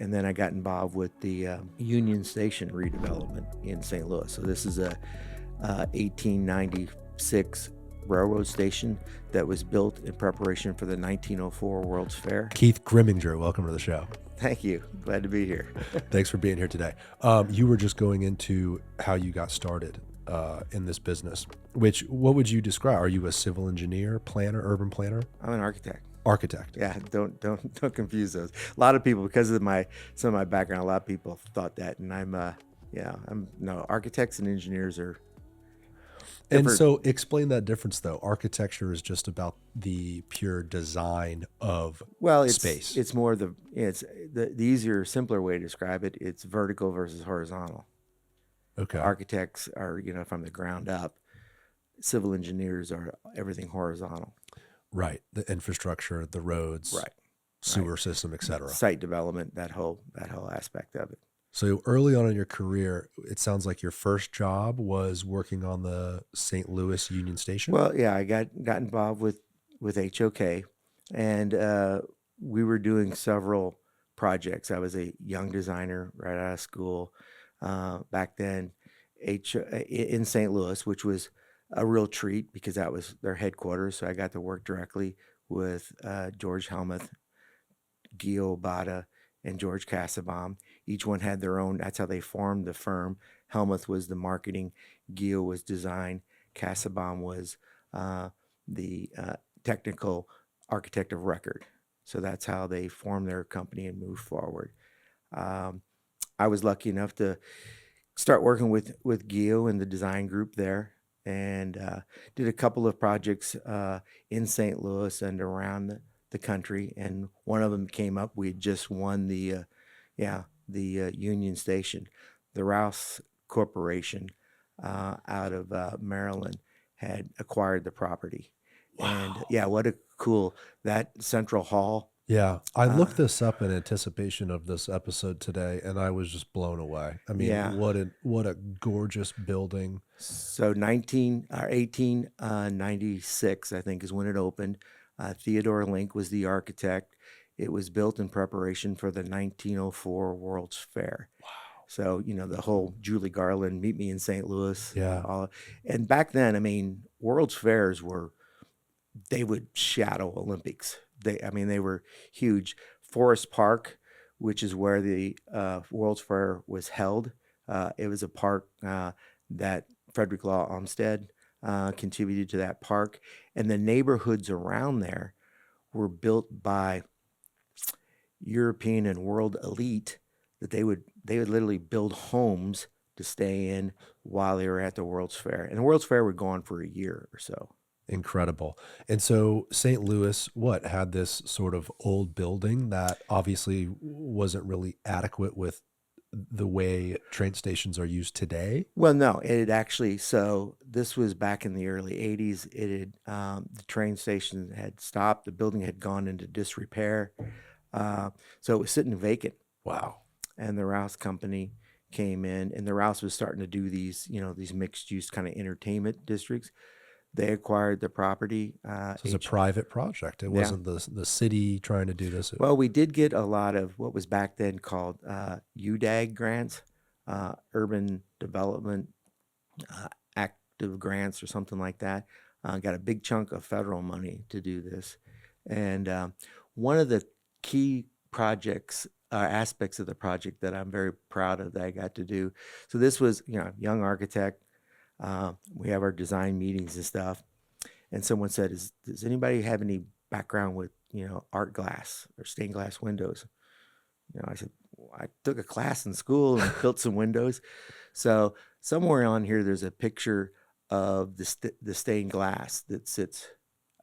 and then I got involved with the Union Station redevelopment in St. Louis. So this is a 1896 railroad station that was built in preparation for the 1904 World's Fair. Keith Greminger, welcome to the show. Thank you. Glad to be here. Thanks for being here today. You were just going into how you got started in this business, what would you describe? Are you a civil engineer, planner, urban planner? I'm an architect. Architect. Yeah, don't confuse those. A lot of people, because of some of my background, a lot of people thought that, and architects and engineers are different. And so explain that difference though. Architecture is just about the pure design of space. It's more the easier, simpler way to describe it. It's vertical versus horizontal. Okay. Architects are, from the ground up. Civil engineers are everything horizontal. Right. The infrastructure, the roads, right, sewer system, et cetera. Site development, that whole aspect of it. So early on in your career, it sounds like your first job was working on the St. Louis Union Station. Well, yeah, I got involved with HOK, and we were doing several projects. I was a young designer right out of school back then, in St. Louis, which was a real treat because that was their headquarters. So I got to work directly with George Helmuth, Gio Bada, and George Cassabaum. Each one had their own. That's how they formed the firm. Helmuth was the marketing, Gio was design, Cassabaum was the technical architect of record. So that's how they formed their company and moved forward. I was lucky enough to start working with Gio and the design group there, and did a couple of projects in St. Louis and around the country. And one of them came up. We had just won the Union Station. The Rouse Corporation out of Maryland had acquired the property. Wow. And what a cool, that central hall. Yeah, I looked this up in anticipation of this episode today, and I was just blown away. I mean, what a gorgeous building. So 1896, I think, is when it opened. Theodore Link was the architect. It was built in preparation for the 1904 World's Fair. Wow. So, the whole Julie Garland, meet me in St. Louis. Yeah. And back then, World's Fairs they would shadow Olympics. They were huge. Forest Park, which is where the World's Fair was held. It was a park that Frederick Law Olmsted contributed to that park. And the neighborhoods around there were built by European and world elite, that they would literally build homes to stay in while they were at the World's Fair. And the World's Fair would go on for a year or so. Incredible. And so St. Louis, had this sort of old building that obviously wasn't really adequate with the way train stations are used today? Well, no, it had actually, so this was back in the early 80s. It had, the train station had stopped. The building had gone into disrepair. So it was sitting vacant. Wow. And the Rouse company came in, and the Rouse was starting to do these, these mixed use kind of entertainment districts. They acquired the property. So it was a private project. It wasn't the city trying to do this. Well, we did get a lot of what was back then called UDAG grants, Urban Development Active Grants or something like that. Got a big chunk of federal money to do this. And one of the key projects, aspects of the project that I'm very proud of that I got to do. So this was, young architect. We have our design meetings and stuff, and someone said, does anybody have any background with, art glass or stained glass windows? I said, I took a class in school and built some windows. So somewhere on here, there's a picture of the stained glass that sits.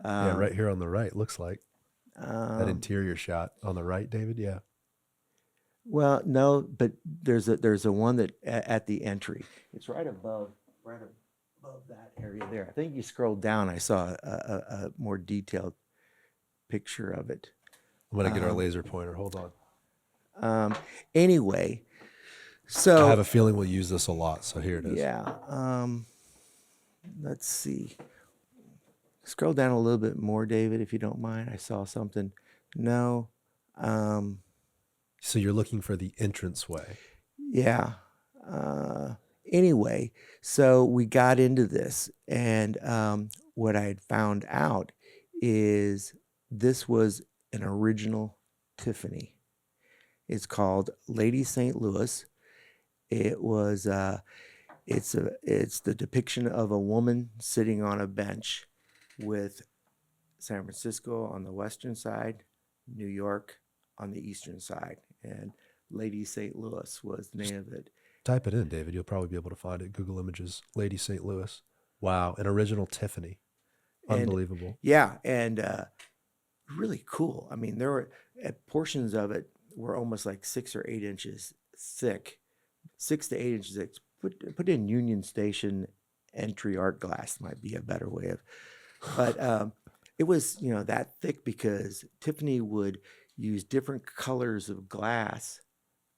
Right here on the right, looks like. That interior shot on the right, David, yeah. Well, no, but there's a one that at the entry. It's right above that area there. I think you scrolled down, I saw a more detailed picture of it. I'm going to get our laser pointer. Hold on. Anyway, so I have a feeling we'll use this a lot, so here it is. Yeah. Let's see. Scroll down a little bit more, David, if you don't mind. I saw something. No. So you're looking for the entranceway. Yeah. Uh, anyway, so we got into this, and what I had found out is this was an original Tiffany. It's called Lady St. Louis. It was it's the depiction of a woman sitting on a bench with San Francisco on the western side, New York on the eastern side, and Lady St. Louis was the Just name of it. type it in, David. You'll probably be able to find it. Google Images, Lady St. Louis. Wow, an original Tiffany. And Unbelievable. yeah, and really cool. I mean, there were portions of it were almost like 6 or 8 inches thick, 6 to 8 inches thick. Put in Union Station entry art glass might be a better way of, but it was that thick because Tiffany would use different colors of glass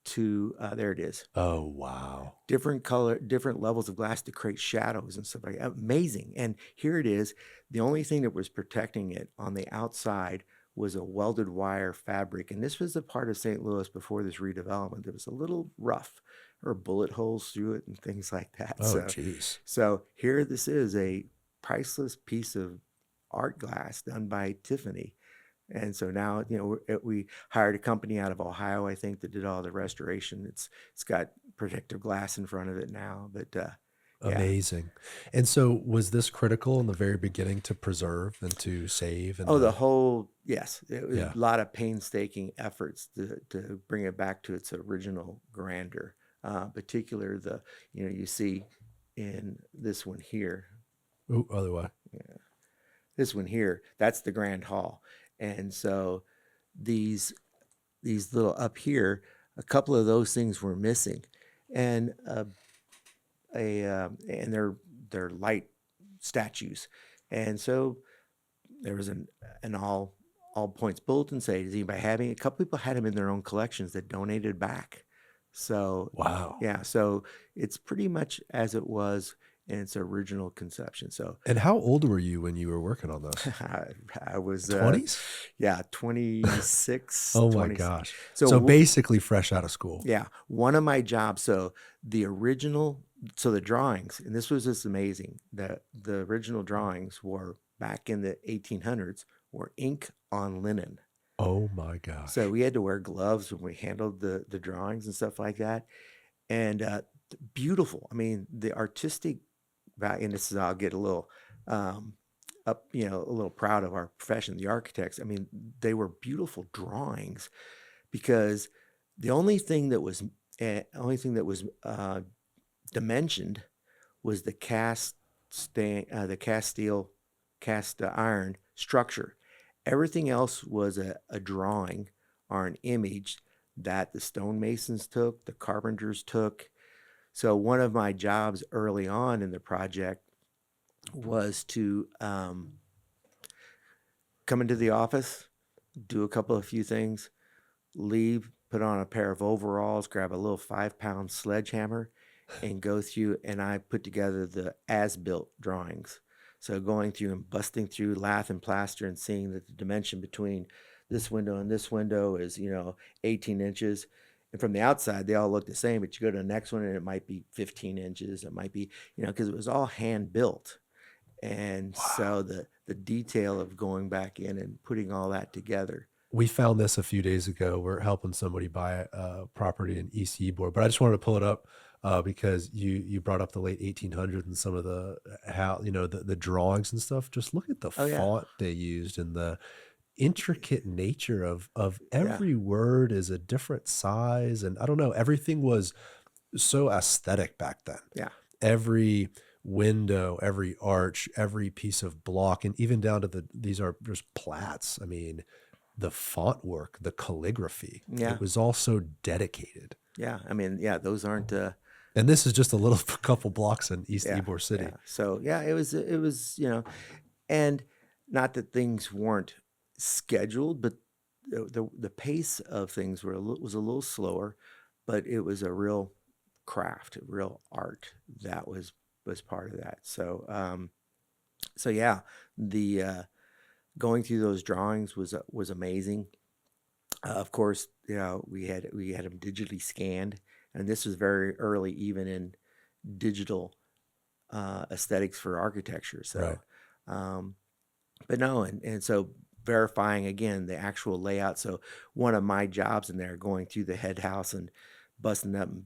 to there it is, Oh, wow. different levels of glass to create shadows and stuff like that. Amazing. And here it is. The only thing that was protecting it on the outside was a welded wire fabric. And this was a part of St. Louis before this redevelopment. It was a little rough, or bullet holes through it and things like that. Oh, geez. So here this is a priceless piece of art glass done by Tiffany. And so now, we hired a company out of Ohio, I think, that did all the restoration. It's got protective glass in front of it now, but yeah. Amazing. And so was this critical in the very beginning to preserve and to save and Oh, the to, whole, yes, it was a yeah. lot of painstaking efforts to bring it back to its original grandeur. Particular you see in this one here, Ooh, other way. this one here, that's the Grand Hall. And so these little up here, a couple of those things were missing, and and they're light statues, and so there was an all points bulletin say, does anybody having? A couple people had them in their own collections that donated back. So Wow. yeah, so it's pretty much as it was in its original conception. So And how old were you when you were working on this? I was 20s? yeah, 26, Oh my 20. gosh. So So basically fresh out of school. yeah, one of my jobs. So the original, so the drawings, and this was just amazing. The original drawings were back in the 1800s were ink on linen. Oh my So gosh. we had to wear gloves when we handled the drawings and stuff like that. And beautiful. I mean, the artistic value, and this is, I'll get a little um, up, a little proud of our profession, the architects. I mean, they were beautiful drawings because the only thing that was dimensioned was the cast iron structure. Everything else was a drawing or an image that the stonemasons took, the carpenters took. So one of my jobs early on in the project was to come into the office, do a few things, leave, put on a pair of overalls, grab a little 5-pound sledgehammer, and go through. And I put together the as-built drawings. So going through and busting through lath and plaster and seeing that the dimension between this window and this window is 18 inches. And from the outside, they all look the same, but you go to the next one and it might be 15 inches. It might be, because it was all hand built. And so Wow. the detail of going back in and putting all that together. We found this a few days ago. We're helping somebody buy a property in East Ybor, but I just wanted to pull it up because you brought up the late 1800s and some of the how the drawings and stuff. Just look at the Oh yeah, font they used and the intricate nature of yeah, every word is a different size, and I don't know, everything was so aesthetic back then. yeah, Every window, every arch, every piece of block, and even down to these are just plats. I mean, the font work, the calligraphy, yeah, it was all so dedicated. yeah. I mean, yeah, those aren't. And this is just a little couple blocks in East Yeah, Ybor yeah. City. So yeah, it was and not that things weren't scheduled, but the pace of things was a little slower, but it was a real craft, a real art that was part of that. So yeah, the going through those drawings was amazing. Of course, we had them digitally scanned, and this was very early, even in digital aesthetics for architecture. Right. So, um, but no, and so verifying again the actual layout. So one of my jobs in there, going through the head house and busting up and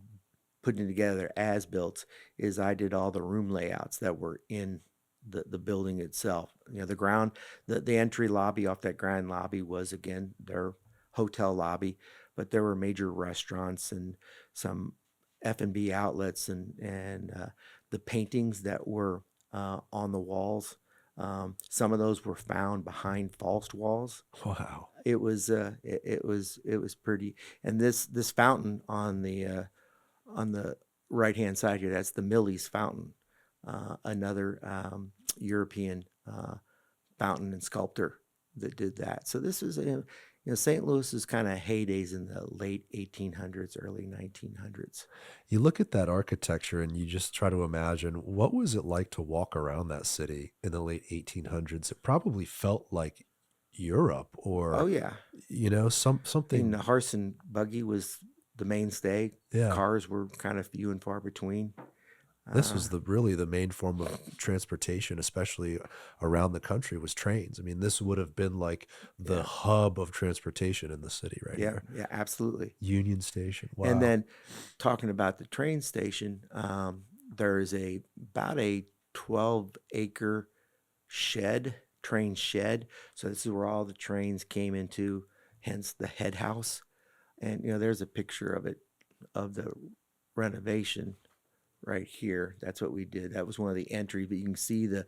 putting together as built, is I did all the room layouts that were in the building itself. The ground, the entry lobby off that grand lobby was again their hotel lobby, but there were major restaurants and some F&B outlets, and the paintings that were on the walls. Some of those were found behind false walls. Wow. It was pretty. And this fountain on the right hand side here, that's the Millie's fountain, another European fountain and sculptor that did that. So this is St. Louis's kind of heydays in the late 1800s, early 1900s. You look at that architecture and you just try to imagine what was it like to walk around that city in the late 1800s. It probably felt like Europe Oh or yeah, something. the horse and buggy was the mainstay. Yeah. Cars were kind of few and far between. This Uh, was really the main form of transportation, especially around the country, was trains. I mean, this would have been like the yeah, hub of transportation in the city right yeah, here. yeah, absolutely. Union Station. And Wow. then talking about the train station, there is about a 12-acre shed, train shed. So this is where all the trains came into, hence the head house. And there's a picture of it, of the renovation right here. That's what we did. That was one of the entries, but you can see the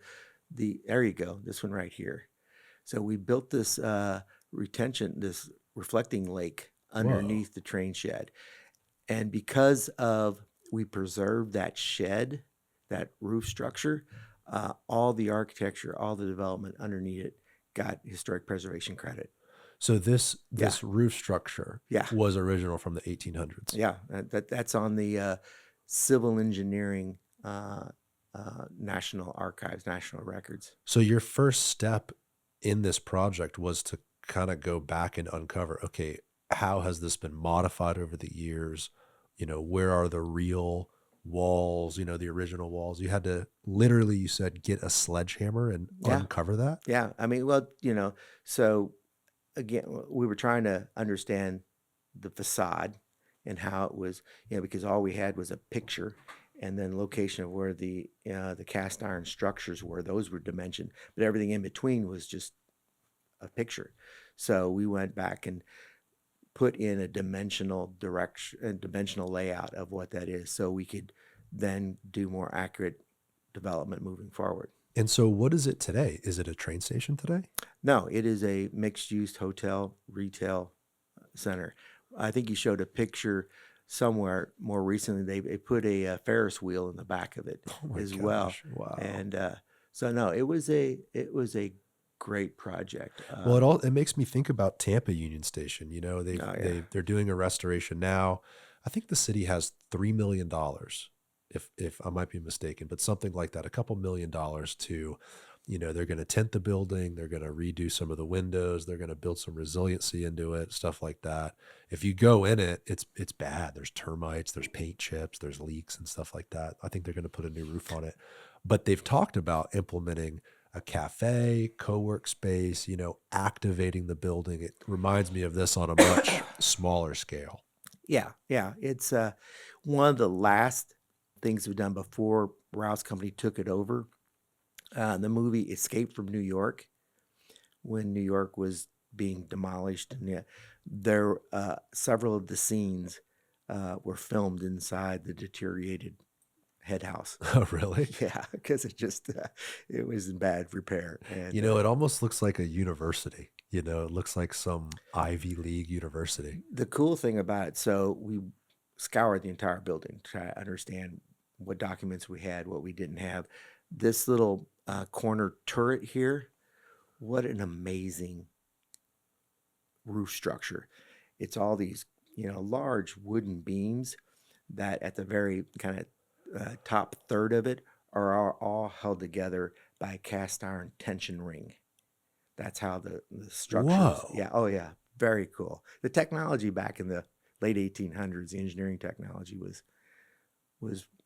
there you go, this one right here. So we built this this reflecting lake Whoa. underneath the train shed. And because of we preserved that shed, that roof structure, all the architecture, all the development underneath it got historic preservation credit. So this Yeah, this roof structure yeah, was original from the 1800s. yeah. That's on the civil engineering National Archives, National Records. So your first step in this project was to kind of go back and uncover, okay, how has this been modified over the years? Where are the real walls, the original walls? You had to literally, you said, get a sledgehammer and Yeah, uncover that? yeah. I mean, well, so again, we were trying to understand the facade and how it was, because all we had was a picture and then location of where the cast iron structures were. Those were dimensioned, but everything in between was just a picture. So we went back and put in a dimensional direction, a dimensional layout of what that is, so we could then do more accurate development moving forward. And so what is it today? Is it a train station today? No, it is a mixed-use hotel retail center. I think you showed a picture somewhere more recently. They put a Ferris wheel in the back of it Oh my as well, gosh. Wow. and so no, it was a great project. Well, it makes me think about Tampa Union Station. Oh yeah, They're doing a restoration now. I think the city has $3 million, if I might be mistaken, but something like that, a couple $1 million to, they're going to tint the building, they're going to redo some of the windows, they're going to build some resiliency into it, stuff like that. If you go in it, it's bad. There's termites, there's paint chips, there's leaks and stuff like that. I think they're going to put a new roof on it, but they've talked about implementing a cafe, co-work space, activating the building. It reminds me of this on a much smaller scale. yeah, yeah. It's one of the last things we've done before Rouse Company took it over. The movie Escape from New York, when New York was being demolished, and yeah, there several of the scenes were filmed inside the deteriorated head house. Oh, really? Yeah, because it was in bad repair, and It almost looks like a university. It looks like some Ivy League university. the cool thing about it, so we scoured the entire building to try to understand what documents we had, what we didn't have. This little corner turret here, what an amazing roof structure. It's all these, large wooden beams that at the very kind of top third of it are all held together by a cast iron tension ring. That's how the structures, Whoa. yeah, oh yeah, very cool. The technology back in the late 1800s, the engineering technology was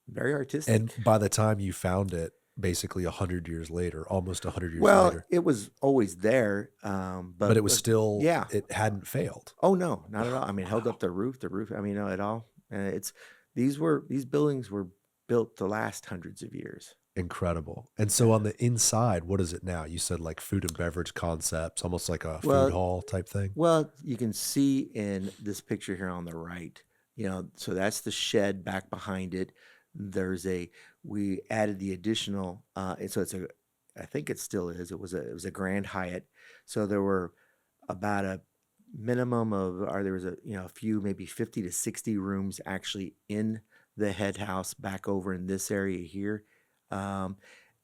very And artistic. by the time you found it, basically 100 years later, almost 100 years Well, later, it was always there, but but it was still, yeah. it hadn't failed. Oh no, not at all. I mean, held Wow. up the roof. The roof. I mean, no, at all. It's these buildings were built to last hundreds of years. Incredible. And so Yeah. on the inside, what is it now? You said like food and beverage concepts, almost like a food Well, hall type thing. well, you can see in this picture here on the right. So that's the shed back behind it. There's a we added the additional, and so it's a, I think it still is. It was a Grand Hyatt. So there were about a minimum of, or there was a few, maybe 50 to 60 rooms actually in the head house back over in this area here. Um,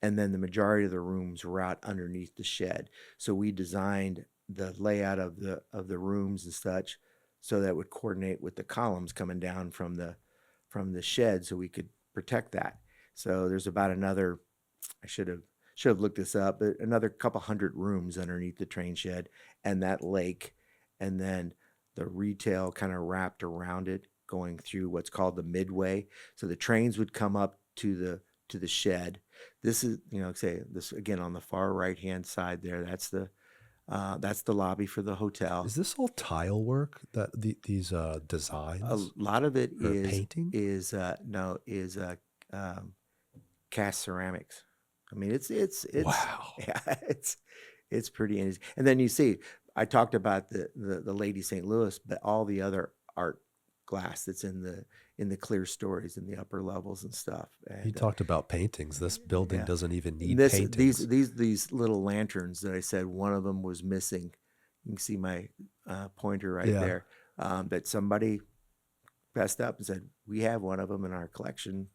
and then the majority of the rooms were out underneath the shed. So we designed the layout of the rooms and such so that would coordinate with the columns coming down from the shed so we could protect that. So there's about another, I should have looked this up, but another couple hundred rooms underneath the train shed and that lake, and then the retail kind of wrapped around it, going through what's called the midway. So the trains would come up to the shed. This is, say this again on the far right hand side there. That's the lobby for the hotel. Is this all tile work that these A designs lot of it or is painting? is no is um, cast ceramics. I mean, it's Wow. yeah, it's pretty interesting. And then you see, I talked about the Lady St. Louis, but all the other art glass that's in the clear stories in the upper levels and stuff. You And talked about paintings. This building yeah, doesn't even and need this these paintings. these these little lanterns that I said one of them was missing. You can see my pointer right Yeah. there. That somebody fessed up and said we have one of them in our collection.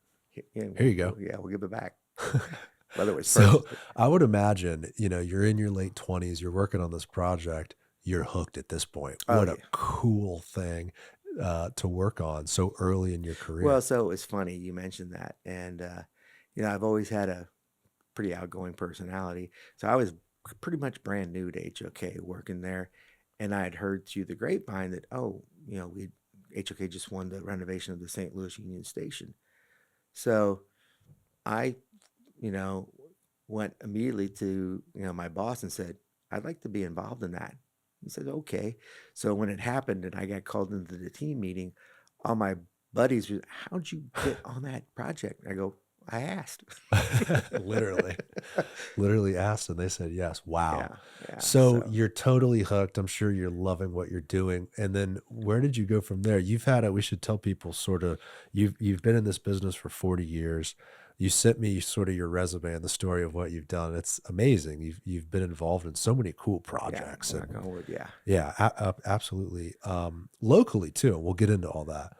Yeah, Here you go. we'll give it back. Whether it was So purchased. I would imagine, you're in your late 20s, you're working on this project, you're hooked at this point. Oh What a yeah. cool thing to work on so early in your Well, career. so it's funny you mentioned that, and I've always had a pretty outgoing personality, so I was pretty much brand new to HOK working there, and I had heard through the grapevine that we HOK just won the renovation of the St. Louis Union Station, so I you know went immediately to my boss and said I'd like to be involved in that. He said okay. So when it happened and I got called into the team meeting, all my buddies were, how'd you get on that project? I go, I asked. Literally, literally asked and they said yes. Wow. Yeah, yeah. So So you're totally hooked. I'm sure you're loving what you're doing. And then where did you go from there? You've had it. We should tell people sort of you've been in this business for 40 years. You sent me sort of your resume and the story of what you've done. It's amazing. You've been involved in so many cool yeah, projects knock and on wood. Yeah. yeah, absolutely. Locally too. We'll get into all that.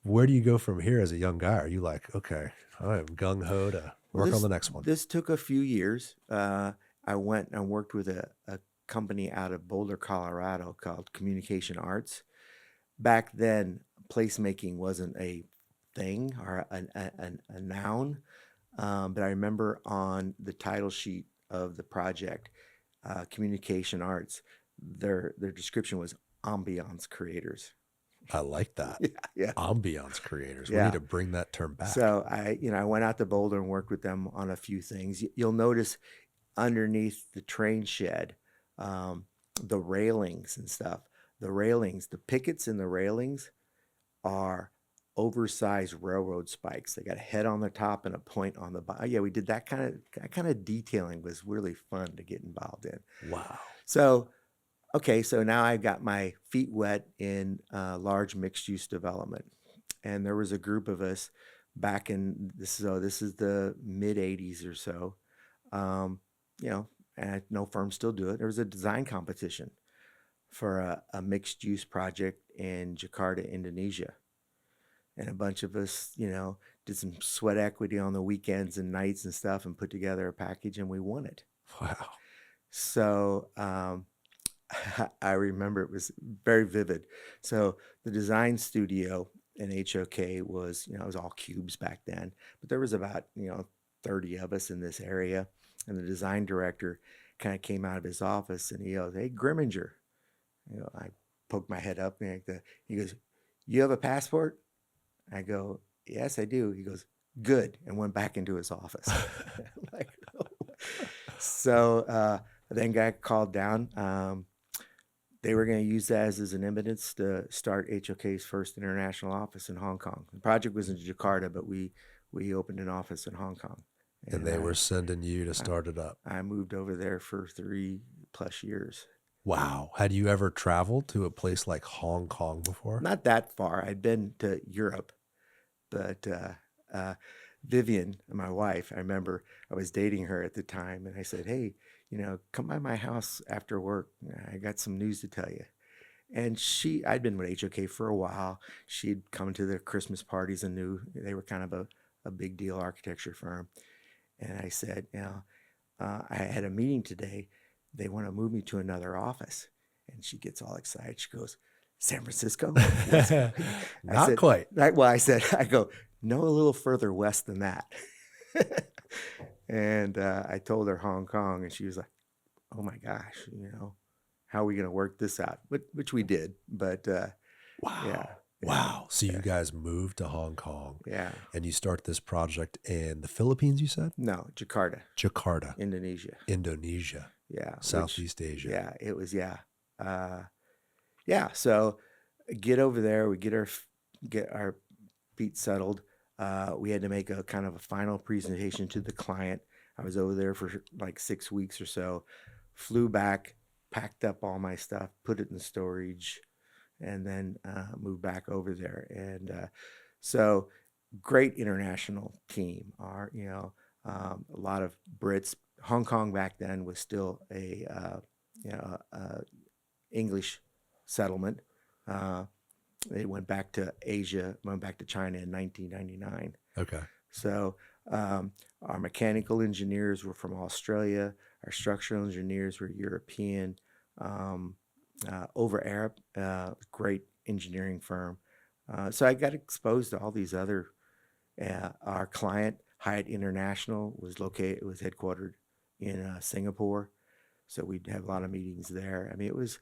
Where do you go from here as a young guy? Are you like, okay, I am gung ho to Well, work on this the next one? this took a few years. I went and worked with a company out of Boulder, Colorado called Communication Arts. Back then, placemaking wasn't a thing or a noun. But I remember on the title sheet of the project, Communication Arts, their description was ambiance creators. I like that. Yeah, yeah, Ambiance creators. We need yeah. to bring that term back. So I went out to Boulder and worked with them on a few things. You'll notice underneath the train shed, um, the railings and stuff. The railings, the pickets in the railings are oversized railroad spikes. They got a head on the top and a point on the bottom. Yeah, we did that kind of detailing was really fun to get involved in. Wow. So okay, so now I got my feet wet in large mixed use development, and there was a group of us back in this is the mid '80s or so. Um, and I know firms still do it. There was a design competition for a mixed use project in Jakarta, Indonesia, and a bunch of us, did some sweat equity on the weekends and nights and stuff, and put together a package, and we won it. Wow. So I remember it was very vivid. So the design studio in HOK was, it was all cubes back then, but there was about, 30 of us in this area. And the design director kind of came out of his office and he goes, "Hey, Greminger." I poke my head up, and he goes, "You have a passport?" I go, "Yes, I do." He goes, "Good," and went back into his office. I'm like, oh. So then got called down. They were going to use that as an impetus to start HOK's first international office in Hong Kong. The project was in Jakarta, but we opened an office in Hong Kong. And they were sending you to start it up. I moved over there for 3+ years. Wow. Had you ever traveled to a place like Hong Kong before? Not that far. I'd been to Europe, but Vivian, my wife, I remember I was dating her at the time, and I said, "Hey, come by my house after work. I got some news to tell you." And I'd been with HOK for a while. She'd come to the Christmas parties and knew they were kind of a big deal architecture firm. And I said, I had a meeting today. They want to move me to another office. And she gets all excited. She goes, "San Francisco?" Not quite. I go, "No, a little further west than that." And I told her Hong Kong, and she was like, "Oh my gosh, how are we going to work this out?" Which we did, but wow. Yeah. Wow. So you guys moved to Hong Kong. Yeah. And you start this project in the Philippines, you said? No, Jakarta. Jakarta. Indonesia. Yeah. Southeast Asia. Yeah, it was, yeah. So get over there, we get our feet settled. We had to make a kind of a final presentation to the client. I was over there for like 6 weeks or so, flew back, packed up all my stuff, put it in storage, and then moved back over there. And so great international team. A lot of Brits. Hong Kong back then was still a English settlement. It went back to Asia, went back to China in 1999. Okay. So our mechanical engineers were from Australia. Our structural engineers were European. Over Arab, great engineering firm. So I got exposed to all these other. Our client, Hyatt International, was headquartered in Singapore, so we'd have a lot of meetings there. I mean, it was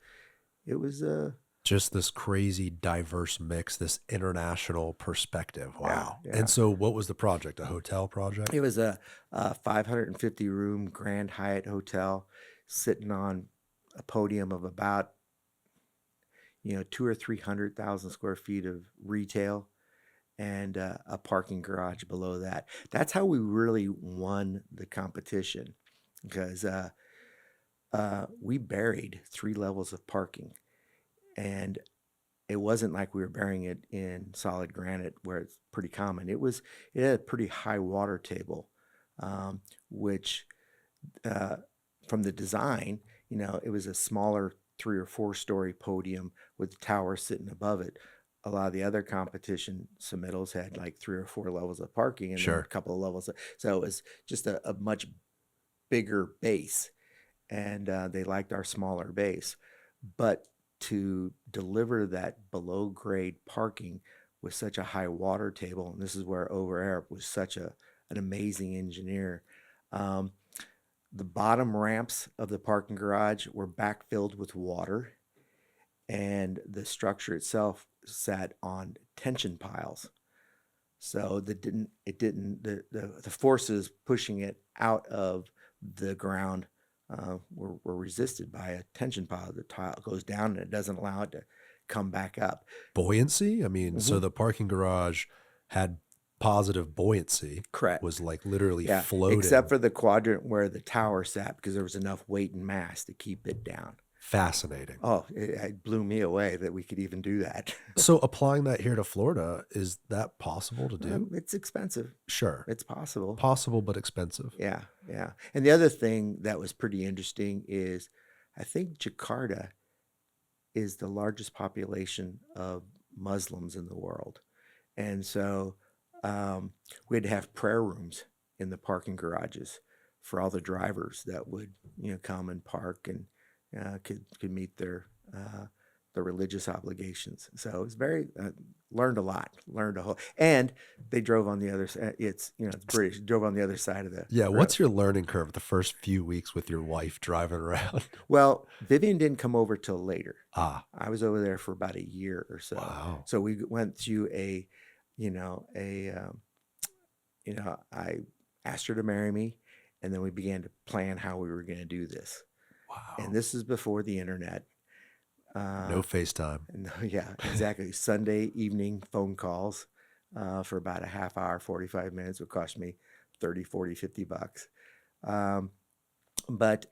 just this crazy diverse mix, this international perspective. Wow. Yeah. And so what was the project? A hotel project? It was a 550 room Grand Hyatt hotel sitting on a podium of about 200,000 or 300,000 square feet of retail, and a parking garage below that. That's how we really won the competition, because we buried 3 levels of parking, and it wasn't like we were burying it in solid granite where it's pretty common. It had a pretty high water table, which from the design, it was a smaller 3 or 4 story podium with the tower sitting above it. A lot of the other competition submittals had like 3 or 4 levels of parking and then a couple of levels. So it was just a much bigger base, and they liked our smaller base. But to deliver that below grade parking with such a high water table, and this is where Over Arab was such an amazing engineer. The bottom ramps of the parking garage were backfilled with water, and the structure itself sat on tension piles. So the forces pushing it out of the ground were resisted by a tension pile. The tile goes down and it doesn't allow it to come back up. Buoyancy? I mean, so the parking garage had positive buoyancy. Correct. Was like literally floating. Except for the quadrant where the tower sat, because there was enough weight and mass to keep it down. Fascinating. Oh, it blew me away that we could even do that. So applying that here to Florida, is that possible to do? It's expensive. Sure. It's possible. Possible, but expensive. Yeah. And the other thing that was pretty interesting is I think Jakarta is the largest population of Muslims in the world. And so we had to have prayer rooms in the parking garages for all the drivers that would, come and park and could meet their religious obligations. So it was very learned a lot, learned a whole, and they drove on the other side. It's, it's British, drove on the other side of the Yeah. road. What's your learning curve the first few weeks with your wife driving around? Well, Vivian didn't come over till later. Ah, I was over there for about a year or so. wow. So we went through I asked her to marry me, and then we began to plan how we were going to do this. And Wow. this is before the internet. No FaceTime. No, yeah, exactly. Sunday evening phone calls for about a half hour, 45 minutes would cost me 30, 40, $50. Um, but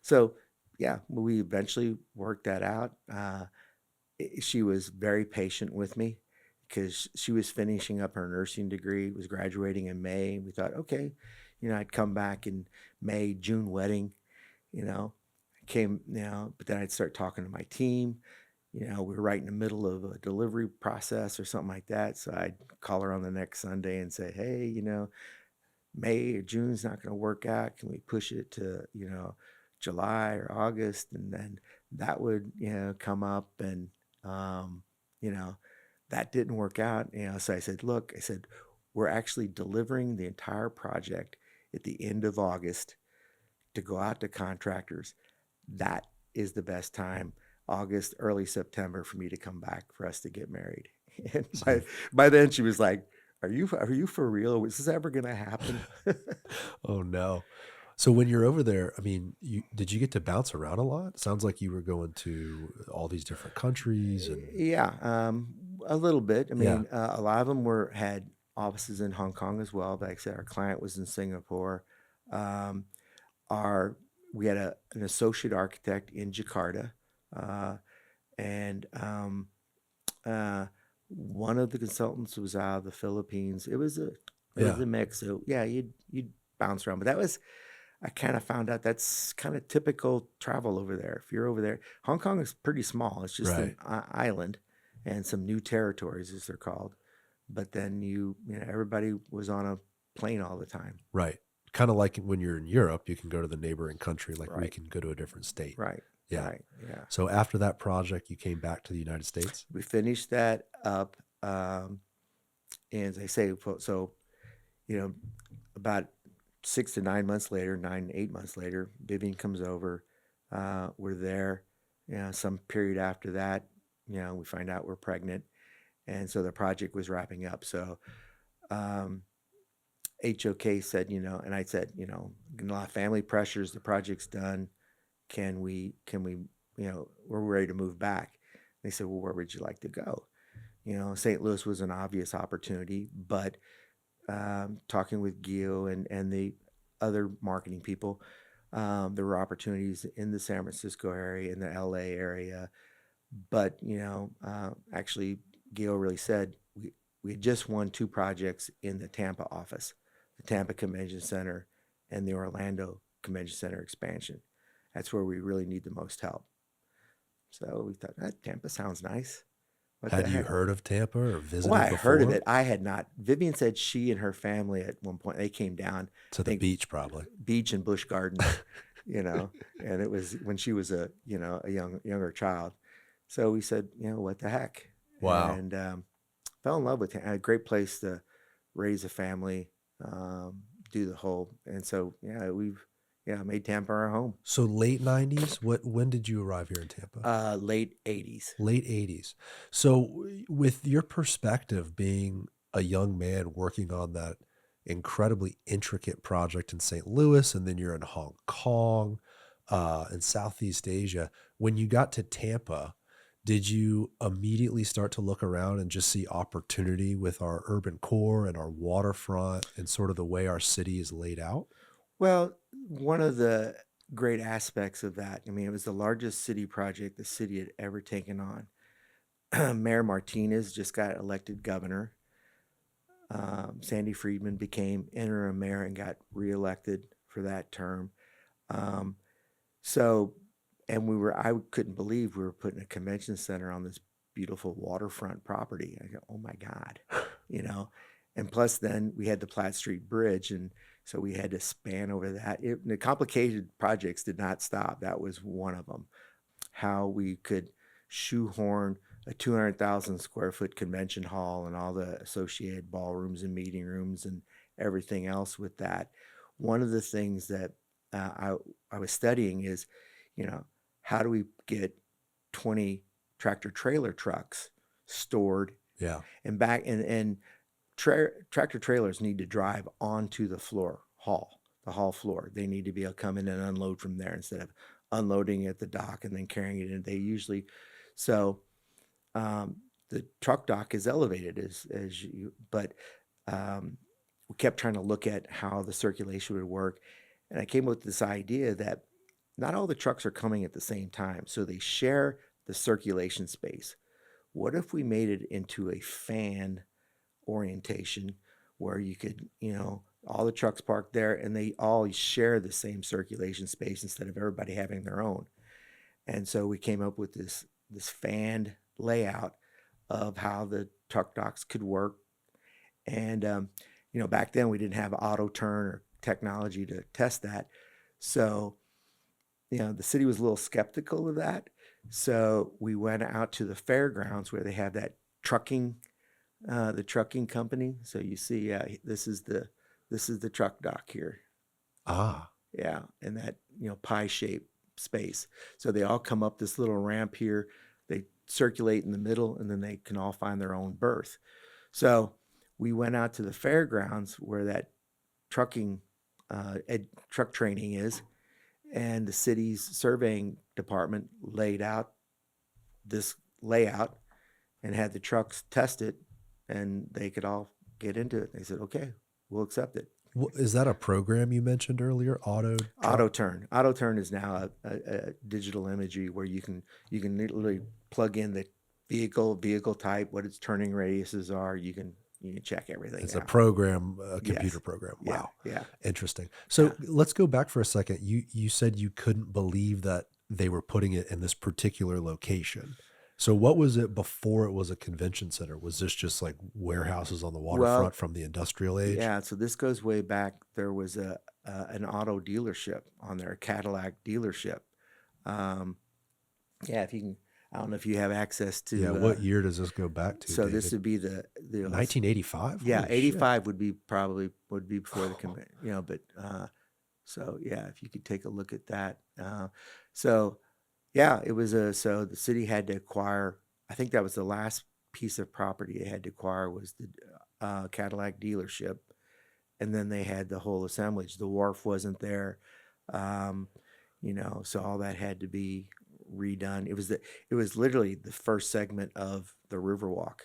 so, yeah, we eventually worked that out. She was very patient with me because she was finishing up her nursing degree, was graduating in May. We thought, okay, I'd come back in May, June wedding, you know, but then I'd start talking to my team. We were right in the middle of a delivery process or something like that. So I'd call her on the next Sunday and say, hey, May or June's not going to work out. Can we push it to, July or August? And then that would, come up, and, you know, that didn't work out. So I said, look, we're actually delivering the entire project at the end of August to go out to contractors. That is the best time, August, early September, for me to come back for us to get married. And by then she was like, are you for real? Is this ever going to happen? Oh no. So when you're over there, I mean, did you get to bounce around a lot? Sounds like you were going to all these different countries and Yeah, a little bit. I yeah. mean, a lot of them had offices in Hong Kong as well. Like I said, our client was in Singapore. Um, our We had an associate architect in Jakarta, uh, and one of the consultants was out of the Philippines. It was a Yeah. mix. So yeah, you'd bounce around, but I kind of found out that's kind of typical travel over there. If you're over there, Hong Kong is pretty small. It's just an Right. island and some new territories, as they're called. But then everybody was on a plane all the time. Right. Kind of like when you're in Europe, you can go to the neighboring country like we Right, can go to a different state. right, Yeah. right. Yeah. So after that project, you came back to the United States? We finished that up, and as I say, so you know, about 6 to 9 months later, 8 months later, Vivian comes over. We're there. Some period after that, we find out we're pregnant, and so the project was wrapping up. So um, HOK said, and I said, a lot of family pressures. The project's done. Can we, we're ready to move back. They said, well, where would you like to go? St. Louis was an obvious opportunity, but talking with Gio and the other marketing people, there were opportunities in the San Francisco area, in the LA area. But, actually, Gio really said we had just won two projects in the Tampa office, the Tampa Convention Center and the Orlando Convention Center expansion. That's where we really need the most help. So we thought, Tampa sounds nice. What the Had you heck? heard of Tampa or Well, visited I heard of before? it. I had not. Vivian said she and her family at one point, they came down, To I the think, beach, probably. beach and Busch Gardens, and it was when she was a younger child. So we said, what the heck? Wow. And fell in love with it. A great place to raise a family, do the whole. And so, yeah, we've made Tampa our home. So late 90s, when did you arrive here in Tampa? Late 80s. Late 80s. So with your perspective being a young man working on that incredibly intricate project in St. Louis, and then you're in Hong Kong, and Southeast Asia, when you got to Tampa, did you immediately start to look around and just see opportunity with our urban core and our waterfront and sort of the way our city is laid out? Well, one of the great aspects of that, I mean, it was the largest city project the city had ever taken on. Mayor Martinez just got elected governor. Sandy Friedman became interim mayor and got reelected for that term. Um, so, and I couldn't believe we were putting a convention center on this beautiful waterfront property. I go, oh my God, you know. And plus, then we had the Platte Street Bridge, and so we had to span over that. The complicated projects did not stop. That was one of them. How we could shoehorn a 200,000 square foot convention hall and all the associated ballrooms and meeting rooms and everything else with that. One of the things that I was studying is, you know, how do we get 20 tractor trailer trucks stored Yeah. and back and tractor trailers need to drive onto the the hall floor. They need to be able to come in and unload from there instead of unloading at the dock and then carrying it in. They usually, so the truck dock is elevated as you, but we kept trying to look at how the circulation would work. And I came up with this idea that not all the trucks are coming at the same time. So they share the circulation space. What if we made it into a fan orientation where you could, all the trucks parked there and they all share the same circulation space instead of everybody having their own. And so we came up with this fanned layout of how the truck docks could work. And back then we didn't have auto turn or technology to test that. So, the city was a little skeptical of that. So we went out to the fairgrounds where they have that the trucking company. So you see, this is the truck dock here. Ah, Yeah, and that pie shaped space. So they all come up this little ramp here. They circulate in the middle, and then they can all find their own berth. So we went out to the fairgrounds where that trucking truck training is, and the city's surveying department laid out this layout and had the trucks test it, and they could all get into it. They said, "Okay, we'll accept it." is that a program you mentioned earlier? Auto turn. Auto turn is now a digital imagery where you can literally plug in the vehicle type, what its turning radiuses are. You can check everything It's a out. program, a computer Yes. program. Yeah. Wow. Yeah. Interesting. So Yeah. let's go back for a second. You said you couldn't believe that they were putting it in this particular location. So what was it before it was a convention center? Was this just like warehouses on the Well, waterfront from the industrial age? yeah. So this goes way back. There was an auto dealership on there, a Cadillac dealership. Um, yeah. If you can, I don't know if you have access Yeah. to. What year does this go back to, So this David? would be the 1985? yeah, Holy shit. 85 would be before the convention, but so yeah, if you could take a look at that. So yeah, it was so the city had to acquire, I think that was the last piece of property they had to acquire was the Cadillac dealership. And then they had the whole assemblage. The wharf wasn't there. Um, so all that had to be redone. It was literally the first segment of the Riverwalk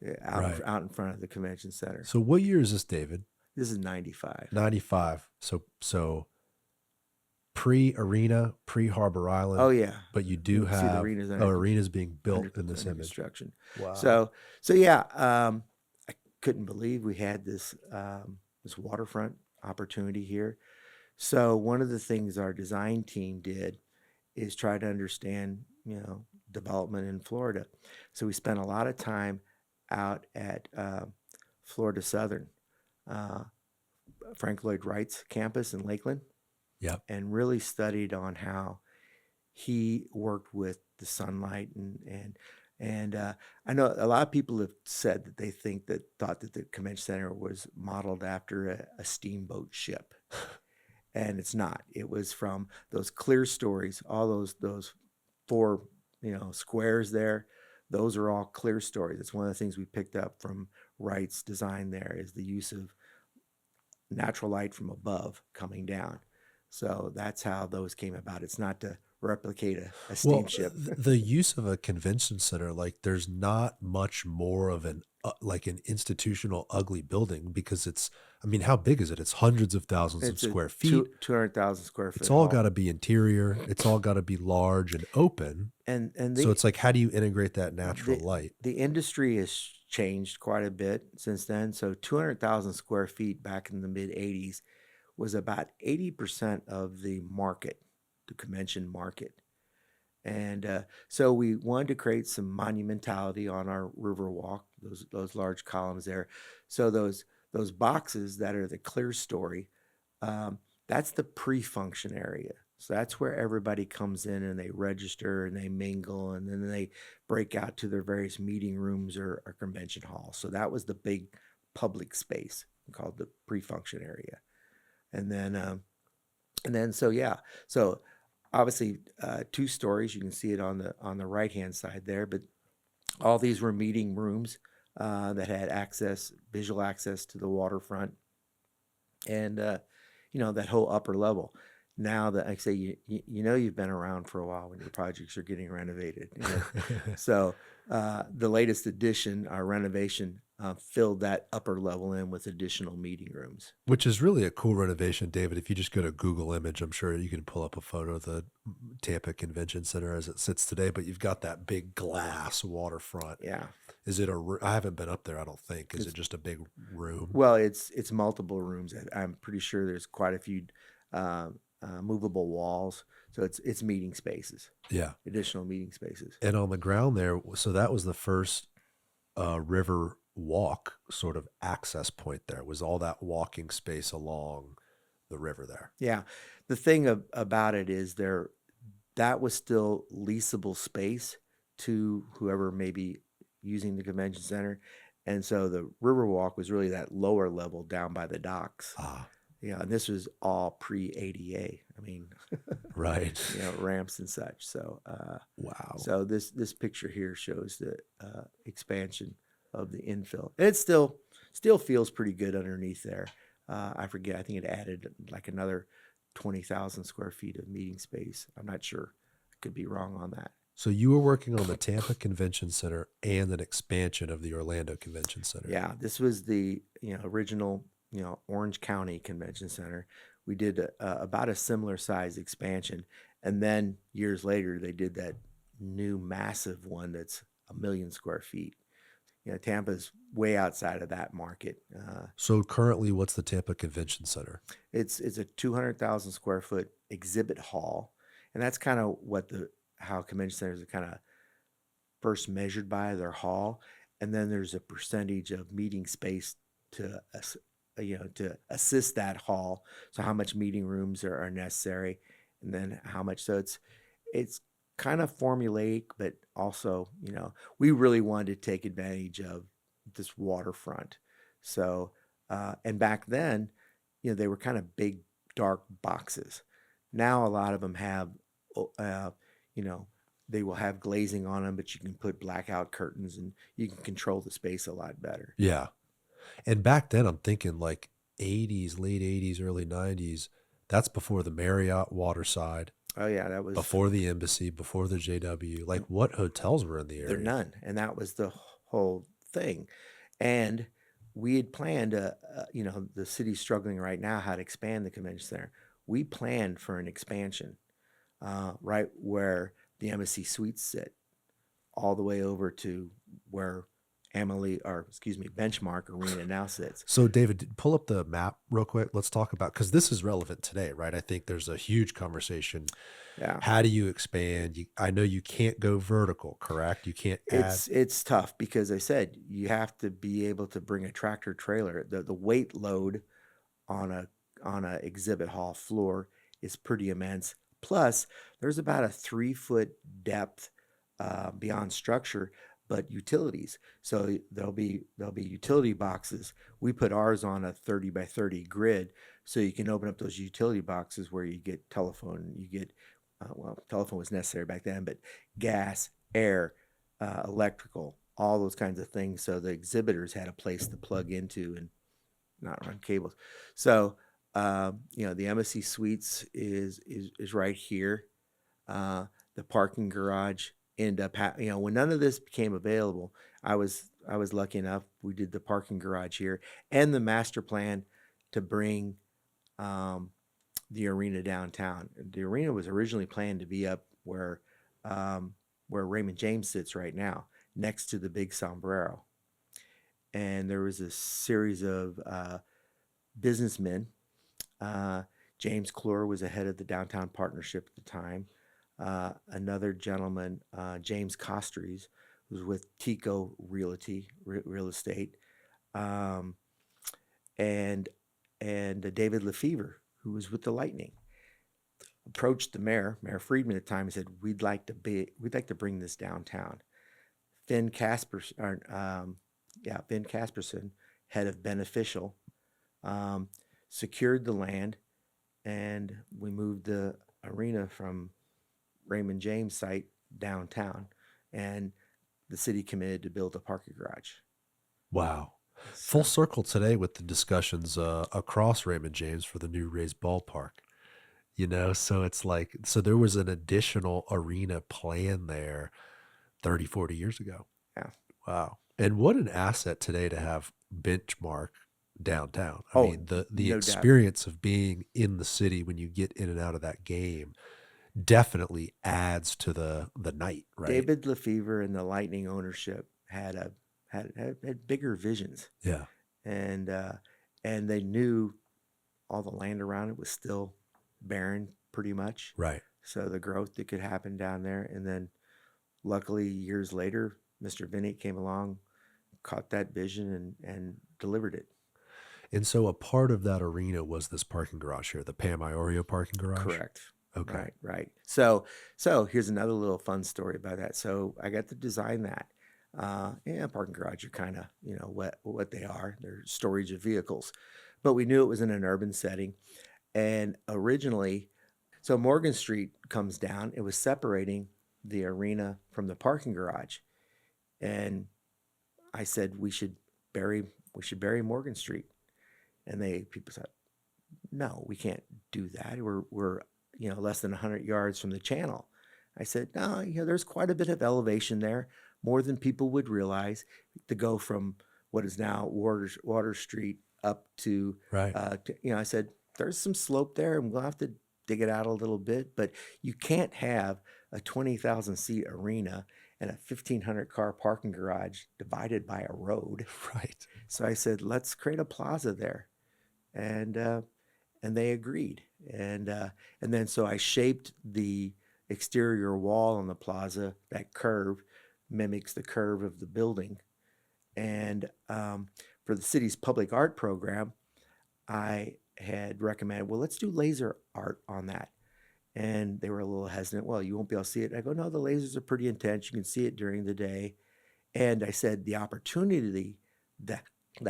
Right. out in front of the convention center. So what year is this, David? This is 95. 95. So pre-arena, pre-Harbor Island. Oh yeah. But you You do can see the have arenas arenas being built under, in this under image. construction. Wow. So yeah, I couldn't believe we had this waterfront opportunity here. So one of the things our design team did is try to understand, development in Florida. So we spent a lot of time out at Florida Southern, uh, Frank Lloyd Wright's campus in Lakeland, Yep. and really studied on how he worked with the sunlight and I know a lot of people have said that they thought that the convention center was modeled after a steamboat ship, and it's not. It was from those clear stories, all those four squares there. Those are all clear stories. It's one of the things we picked up from Wright's design. There is the use of natural light from above coming down. So that's how those came about. It's not to replicate a Well, steamship. the use of a convention center, like there's not much more of an like an institutional ugly building because how big is it? It's hundreds of thousands of It's a square feet. 200,000 square It's foot all hall. got to be interior. It's all got to be large and open. And So it's like, how do you integrate that natural the, light? the industry has changed quite a bit since then. So 200,000 square feet back in the mid 80s was about 80% of the market, the convention market. And so we wanted to create some monumentality on our Riverwalk, those large columns there. So those boxes that are the clear story, that's the pre-function area. So that's where everybody comes in and they register and they mingle and then they break out to their various meeting rooms or convention halls. So that was the big public space called the pre-function area. And then so yeah, so obviously 2 stories. You can see it on the right hand side there, but all these were meeting rooms that had visual access to the waterfront, and that whole upper level. Now that I say you've been around for a while when your projects are getting renovated. So the latest addition, our renovation, filled that upper level in with additional meeting rooms. Which is really a cool renovation, David. If you just go to Google image, I'm sure you can pull up a photo of the Tampa Convention Center as it sits today, but you've got that big glass waterfront. Yeah. Is it I haven't been up there, I don't think. Is it just a big room? Well, it's multiple rooms. I'm pretty sure there's quite a few movable walls. So it's meeting spaces. Yeah. Additional meeting spaces. And on the ground there, so that was the first river walk sort of access point there, was all that walking space along the river there. Yeah. The thing about it is that was still leasable space to whoever may be using the convention center. And so the Riverwalk was really that lower level down by the docks. Yeah, and this was all pre-ADA. I mean, right. Ramps and such. So, wow. So this picture here shows the expansion of the infill. And it still feels pretty good underneath there. I forget. I think it added like another 20,000 square feet of meeting space. I'm not sure. I could be wrong on that. So you were working on the Tampa Convention Center and an expansion of the Orlando Convention Center. Yeah, this was the original Orange County Convention Center. We did about a similar size expansion, and then years later they did that new massive one that's 1 million square feet. Tampa's way outside of that market. So currently, what's the Tampa Convention Center? It's a 200,000 square foot exhibit hall, and that's kind of how convention centers are kind of first measured by their hall, and then there's a percentage of meeting space to assist that hall. So how much meeting rooms are necessary, and then how much. So it's kind of formulaic, but also we really wanted to take advantage of this waterfront. So and back then they were kind of big dark boxes. Now a lot of them have they will have glazing on them, but you can put blackout curtains and you can control the space a lot better. Yeah. And back then, I'm thinking like 80s, late 80s, early 90s. That's before the Marriott Waterside. Oh, yeah. That was before the Embassy, before the JW. Like, what hotels were in the area? There are none. And that was the whole thing. And we had planned, the city's struggling right now how to expand the convention center. We planned for an expansion right where the Embassy Suites sit, all the way over to where Benchmark Arena now sits. So, David, pull up the map real quick. Let's talk about, because this is relevant today, right? I think there's a huge conversation. Yeah. How do you expand? I know you can't go vertical, correct? You can't add. It's tough because I said you have to be able to bring a tractor trailer. The weight load on a exhibit hall floor is pretty immense. Plus, there's about a 3-foot depth beyond structure, but utilities. So there'll be utility boxes. We put ours on a 30 by 30 grid, so you can open up those utility boxes where you get telephone. You get telephone was necessary back then, but gas, air, electrical, all those kinds of things. So the exhibitors had a place to plug into and not run cables. So the Embassy Suites is right here. The parking garage ended up when none of this became available, I was lucky enough. We did the parking garage here and the master plan to bring the arena downtown. The arena was originally planned to be up where Raymond James sits right now, next to the big sombrero. And there was a series of businessmen. James Clore was the head of the downtown partnership at the time. Another gentleman, James Costries, was with Tico Real Estate, and David Lefevre, who was with the Lightning. approached the mayor, Mayor Friedman at the time, and said, we'd like to bring this downtown. Finn Caspers, or, Finn Casperson, head of Beneficial, um, secured the land, and we moved the arena from Raymond James site downtown, and the city committed to build a parking garage. Wow. Full So circle today with the discussions across Raymond James for the new raised ballpark. So it's like, so there was an additional arena plan there 30, 40 years ago. yeah. Wow. And what an asset today to have Benchmark downtown. I Oh, mean, the no doubt. experience of being in the city when you get in and out of that game definitely adds to the night, right? David Lefevre and the Lightning ownership had bigger visions, Yeah. and and they knew all the land around it was still barren, pretty much. Right. So the growth that could happen down there, and then luckily years later, Mr. Vinny came along, caught that vision, and delivered it. And so a part of that arena was this parking garage here, the Pam Iorio parking garage. Correct. Okay. Right. So here's another little fun story about that. So I got to design that. Parking garage are kind of, what they are. They're storage of vehicles. But we knew it was in an urban setting. And originally, so Morgan Street comes down. It was separating the arena from the parking garage. And I said we should bury Morgan Street. And people said, no, we can't do that. We're less than 100 yards from the channel. I said, no, there's quite a bit of elevation there, more than people would realize, to go from what is now Water Street up to, Right. I said, there's some slope there, and we'll have to dig it out a little bit, but you can't have a 20,000 seat arena and a 1,500 car parking garage divided by a road. Right. So I said, let's create a plaza there. And they agreed. And then so I shaped the exterior wall on the plaza. That curve mimics the curve of the building. And for the city's public art program, I had recommended, well, let's do laser art on that. And they were a little hesitant. Well, you won't be able to see it. I go, no, the lasers are pretty intense. You can see it during the day. And I said, the opportunity that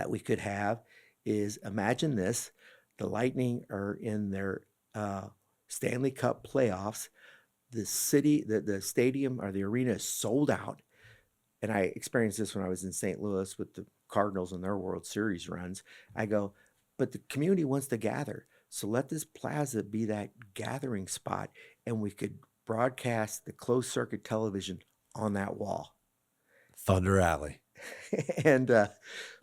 we could have is, imagine this: the Lightning are in their Stanley Cup playoffs. The stadium or the arena is sold out. And I experienced this when I was in St. Louis with the Cardinals and their World Series runs. I go, but the community wants to gather. So let this plaza be that gathering spot, and we could broadcast the closed circuit television on that wall. Thunder Alley. And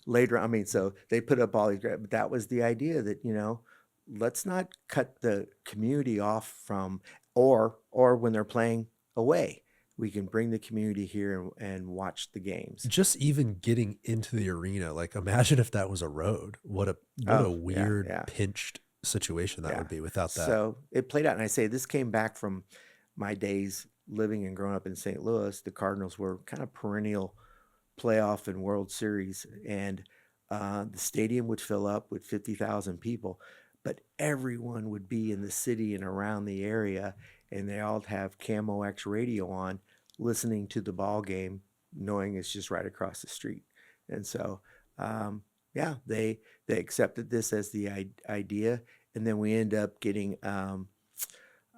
later, so they put up all these, but that was the idea that, let's not cut the community off from, or when they're playing away, we can bring the community here and watch the games. Just even getting into the arena, like, imagine if that was a road. What a weird pinched situation that would be without that. So it played out, and I say this came back from my days living and growing up in St. Louis. The Cardinals were kind of perennial playoff and World Series, and the stadium would fill up with 50,000 people, but everyone would be in the city and around the area, and they all have Camo X radio on, listening to the ball game, knowing it's just right across the street. And so, they accepted this as the idea, and then we end up getting, I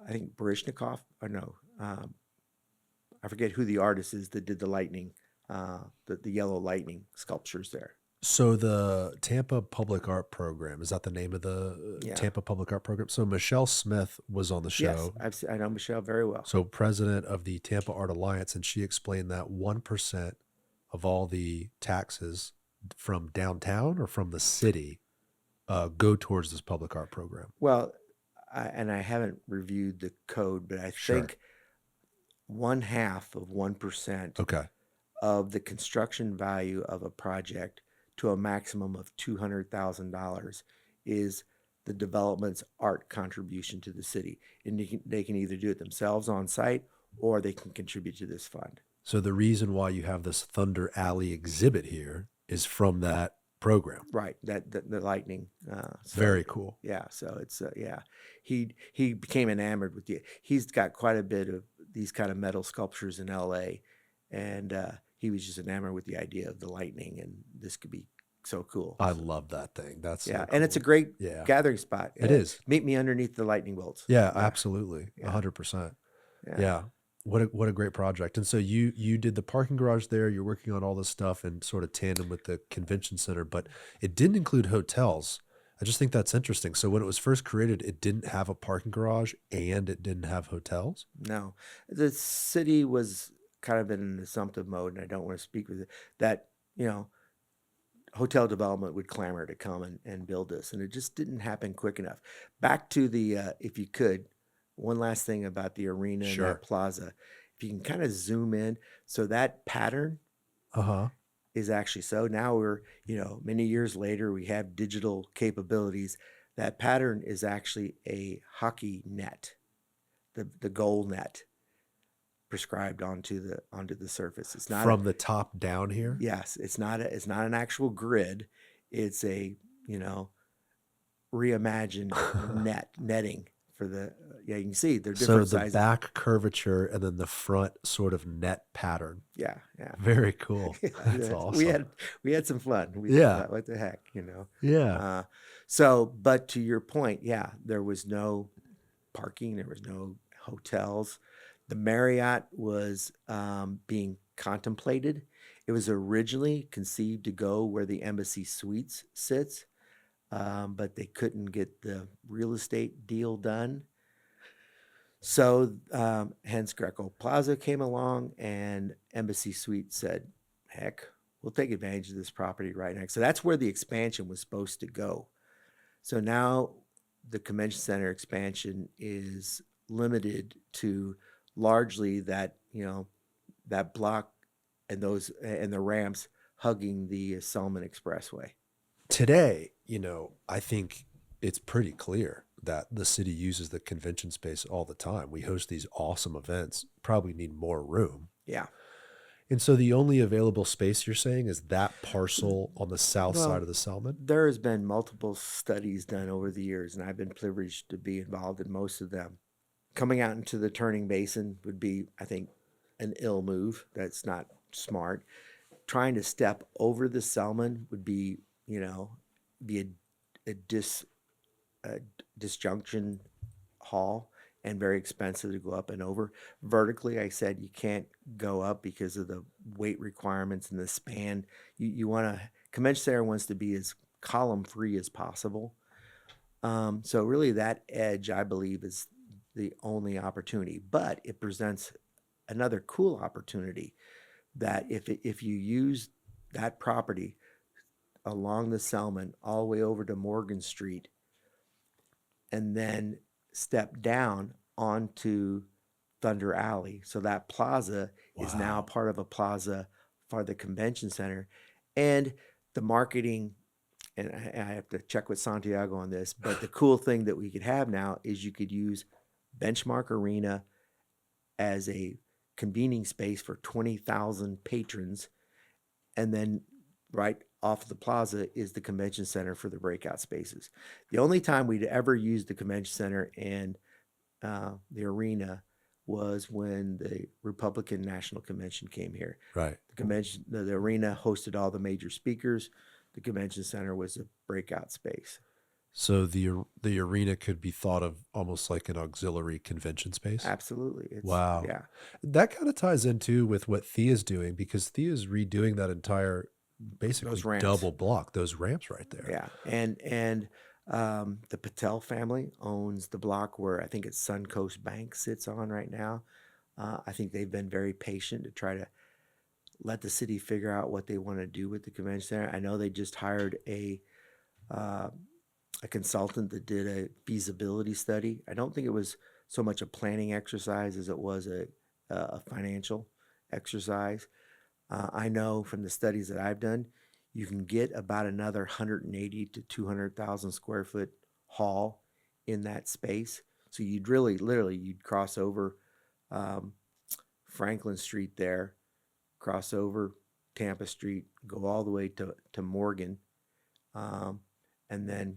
think Barishnikov, or no, I forget who the artist is that did the lightning, the yellow lightning sculptures there. So the Tampa Public Art Program, is that the name of the Tampa Public Art Program? So Michelle Smith was on the show. Yes, I know Michelle very well. So president of the Tampa Art Alliance, and she explained that 1% of all the taxes from downtown or from the city go towards this public art program. Well, I haven't reviewed the code, but I think 1/2 of 1% of the construction value of a project to a maximum of $200,000 is the development's art contribution to the city. And they can either do it themselves on site, or they can contribute to this fund. So the reason why you have this Thunder Alley exhibit here is from that program. Right, the lightning. So Very cool. yeah, so it's yeah, he became enamored with the. He's got quite a bit of these kind of metal sculptures in L.A., and he was just enamored with the idea of the lightning, and this could be so cool. I So, love that thing. That's yeah, so and it's a cool. great Yeah, gathering spot. it is. Meet me underneath the lightning bolts. Yeah, Yeah, absolutely. yeah, 100%. yeah. Yeah. What a great project. And so you did the parking garage there, you're working on all this stuff in sort of tandem with the convention center, but it didn't include hotels. I just think that's interesting. So when it was first created, it didn't have a parking garage and it didn't have hotels? No, the city was kind of in an assumptive mode, and I don't want to speak with it. That you know hotel development would clamor to come and build this, and it just didn't happen quick enough. Back to the if you could, one last thing about the arena and that Sure. plaza, if you can kind of zoom in, so that pattern Uh-huh. is actually so now we're many years later we have digital capabilities. That pattern is actually a hockey net, the goal net prescribed onto the surface. It's not a From the top down here? Yes, it's not an actual grid. It's a, you know, reimagined netting for the yeah, you can see they're So different the sizes. back curvature and then the front sort of net pattern. Yeah, yeah. Very cool. Yeah, That's we awesome. had some fun. We Yeah. thought, what the heck. Yeah. Uh, so, but to your point, yeah, there was no parking, there was no hotels. The Marriott was being contemplated. It was originally conceived to go where the Embassy Suites sits, but they couldn't get the real estate deal done. So, hence Greco Plaza came along, and Embassy Suites said, heck, we'll take advantage of this property right next. So that's where the expansion was supposed to go. So now the convention center expansion is limited to largely that block and those and the ramps hugging the Selman Expressway. Today, I think it's pretty clear that the city uses the convention space all the time. We host these awesome events, probably need more room. Yeah. And so the only available space you're saying is that parcel on the south side Well, of the Selman? there has been multiple studies done over the years, and I've been privileged to be involved in most of them. Coming out into the turning basin would be, I think, an ill move. That's not smart. Trying to step over the Selman would be a disjunction haul and very expensive to go up and over. Vertically, I said you can't go up because of the weight requirements and the span. You want to convention center wants to be as column free as possible. So really, that edge I believe is the only opportunity, but it presents another cool opportunity that if you use that property along the Selman all the way over to Morgan Street and then step down onto Thunder Alley. So that plaza is now Wow. part of a plaza for the convention center. And the marketing, and I have to check with Santiago on this, but the cool thing that we could have now is you could use Benchmark Arena as a convening space for 20,000 patrons. And then right off the plaza is the convention center for the breakout spaces. The only time we'd ever used the convention center and the arena was when the Republican National Convention came here. Right. The arena hosted all the major speakers. The convention center was a breakout space. So the arena could be thought of almost like an auxiliary convention space. Absolutely. Wow. Yeah. That kind of ties into with what Thea's doing because Thea's redoing that entire basically Those ramps. double block, those ramps right there. Yeah. And the Patel family owns the block where I think it's Suncoast Bank sits on right now. I think they've been very patient to try to let the city figure out what they want to do with the convention center. I know they just hired a consultant that did a feasibility study. I don't think it was so much a planning exercise as it was a financial exercise. I know from the studies that I've done, you can get about another 180 to 200,000 square foot hall in that space. So you'd literally, you'd cross over Franklin Street there, cross over Tampa Street, go all the way to Morgan, um, and then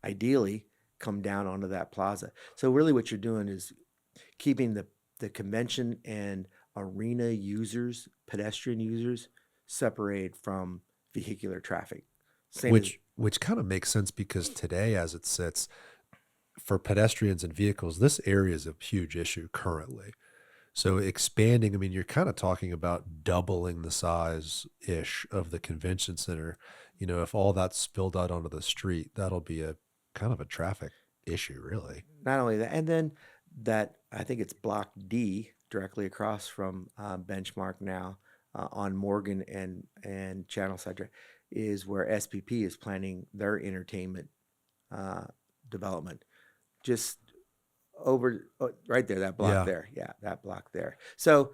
ideally come down onto that plaza. So really, what you're doing is keeping the convention and arena users, pedestrian users, separated from vehicular traffic. Same as Which kind of makes sense because today, as it sits, for pedestrians and vehicles, this area is a huge issue currently. So expanding, I mean, you're kind of talking about doubling the size ish of the convention center. If all that's spilled out onto the street, that'll be a kind of a traffic issue, really. not only that, and then that I think it's Block D directly across from Benchmark now on Morgan and Channel Center is where SPP is planning their entertainment uh, development. Just right there, that block Yeah, there, yeah, that block there. So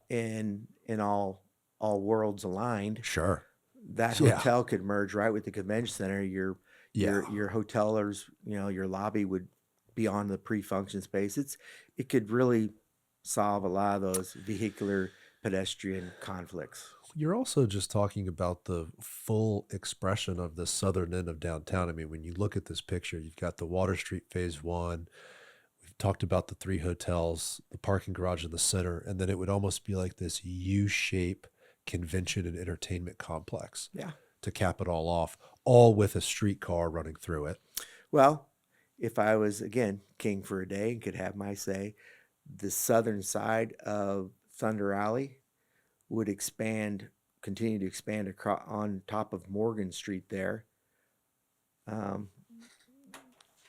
in all worlds aligned, sure. that Yeah, hotel could merge right with the convention center. yeah. Your hotelers, your lobby would be on the pre-function space. It could really solve a lot of those vehicular pedestrian conflicts. You're also just talking about the full expression of the southern end of downtown. I mean, when you look at this picture, you've got the Water Street Phase One. We've talked about the three hotels, the parking garage in the center, and then it would almost be like this U-shape convention and entertainment complex Yeah. to cap it all off, all with a streetcar running through it. Well, if I was again king for a day and could have my say, the southern side of Thunder Alley would expand, continue to expand across on top of Morgan Street there. Um,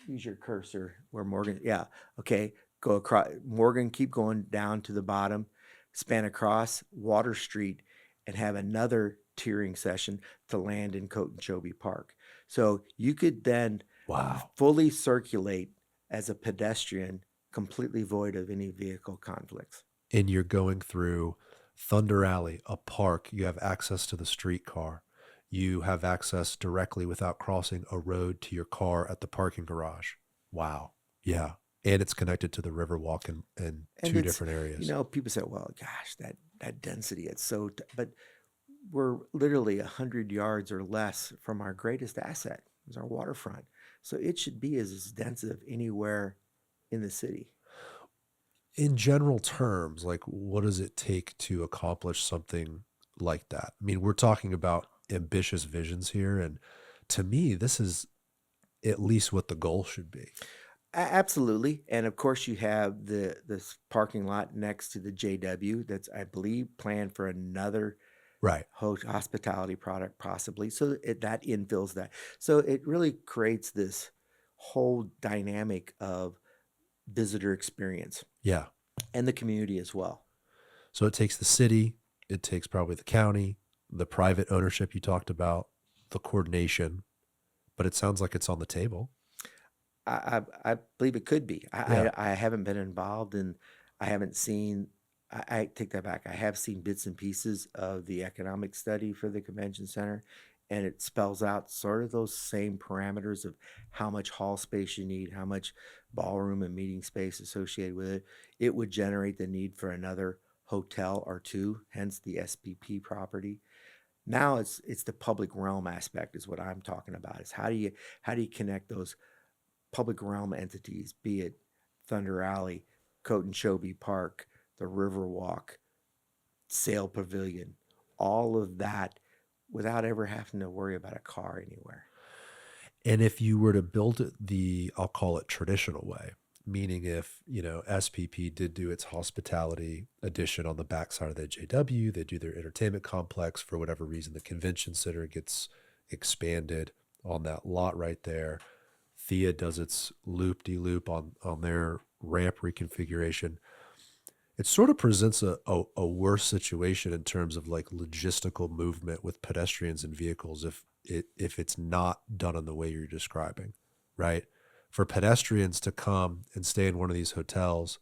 use your cursor where Morgan, yeah, okay, go across Morgan, keep going down to the bottom, span across Water Street, and have another tiering session to land in Cotonchobee Park. So you could then Wow. fully circulate as a pedestrian, completely void of any vehicle conflicts. And you're going through Thunder Alley, a park. You have access to the streetcar. You have access directly without crossing a road to your car at the parking garage. Wow. Yeah. And it's connected to the Riverwalk in And two it's, different areas. people say, well, gosh, that density, it's so, but we're literally 100 yards or less from our greatest asset, is our waterfront. So it should be as dense as anywhere in the city. In general terms, like what does it take to accomplish something like that? I mean, we're talking about ambitious visions here. And to me, this is at least what the goal should be. Absolutely, and of course you have this parking lot next to the JW that's I believe planned for another Right. hospitality product possibly. So that infills that. So it really creates this whole dynamic of visitor experience Yeah. and the community as well. So it takes the city, it takes probably the county, the private ownership you talked about, the coordination, but it sounds like it's on the table. I believe it could be. Yeah. I haven't been involved and I haven't seen. I take that back. I have seen bits and pieces of the economic study for the convention center, and it spells out sort of those same parameters of how much hall space you need, how much ballroom and meeting space associated with it. It would generate the need for another hotel or two, hence the SPP property. Now it's the public realm aspect is what I'm talking about. Is how do you connect those public realm entities, be it Thunder Alley, Cotonchobee Park, the Riverwalk, Sail Pavilion, all of that without ever having to worry about a car anywhere. And if you were to build it I'll call it traditional way, meaning if, SPP did do its hospitality edition on the backside of the JW, they do their entertainment complex for whatever reason, the convention center gets expanded on that lot right there. Thea does its loop-de-loop on their ramp reconfiguration. It sort of presents a worse situation in terms of like logistical movement with pedestrians and vehicles if it's not done in the way you're describing, right? For pedestrians to come and stay in one of these hotels,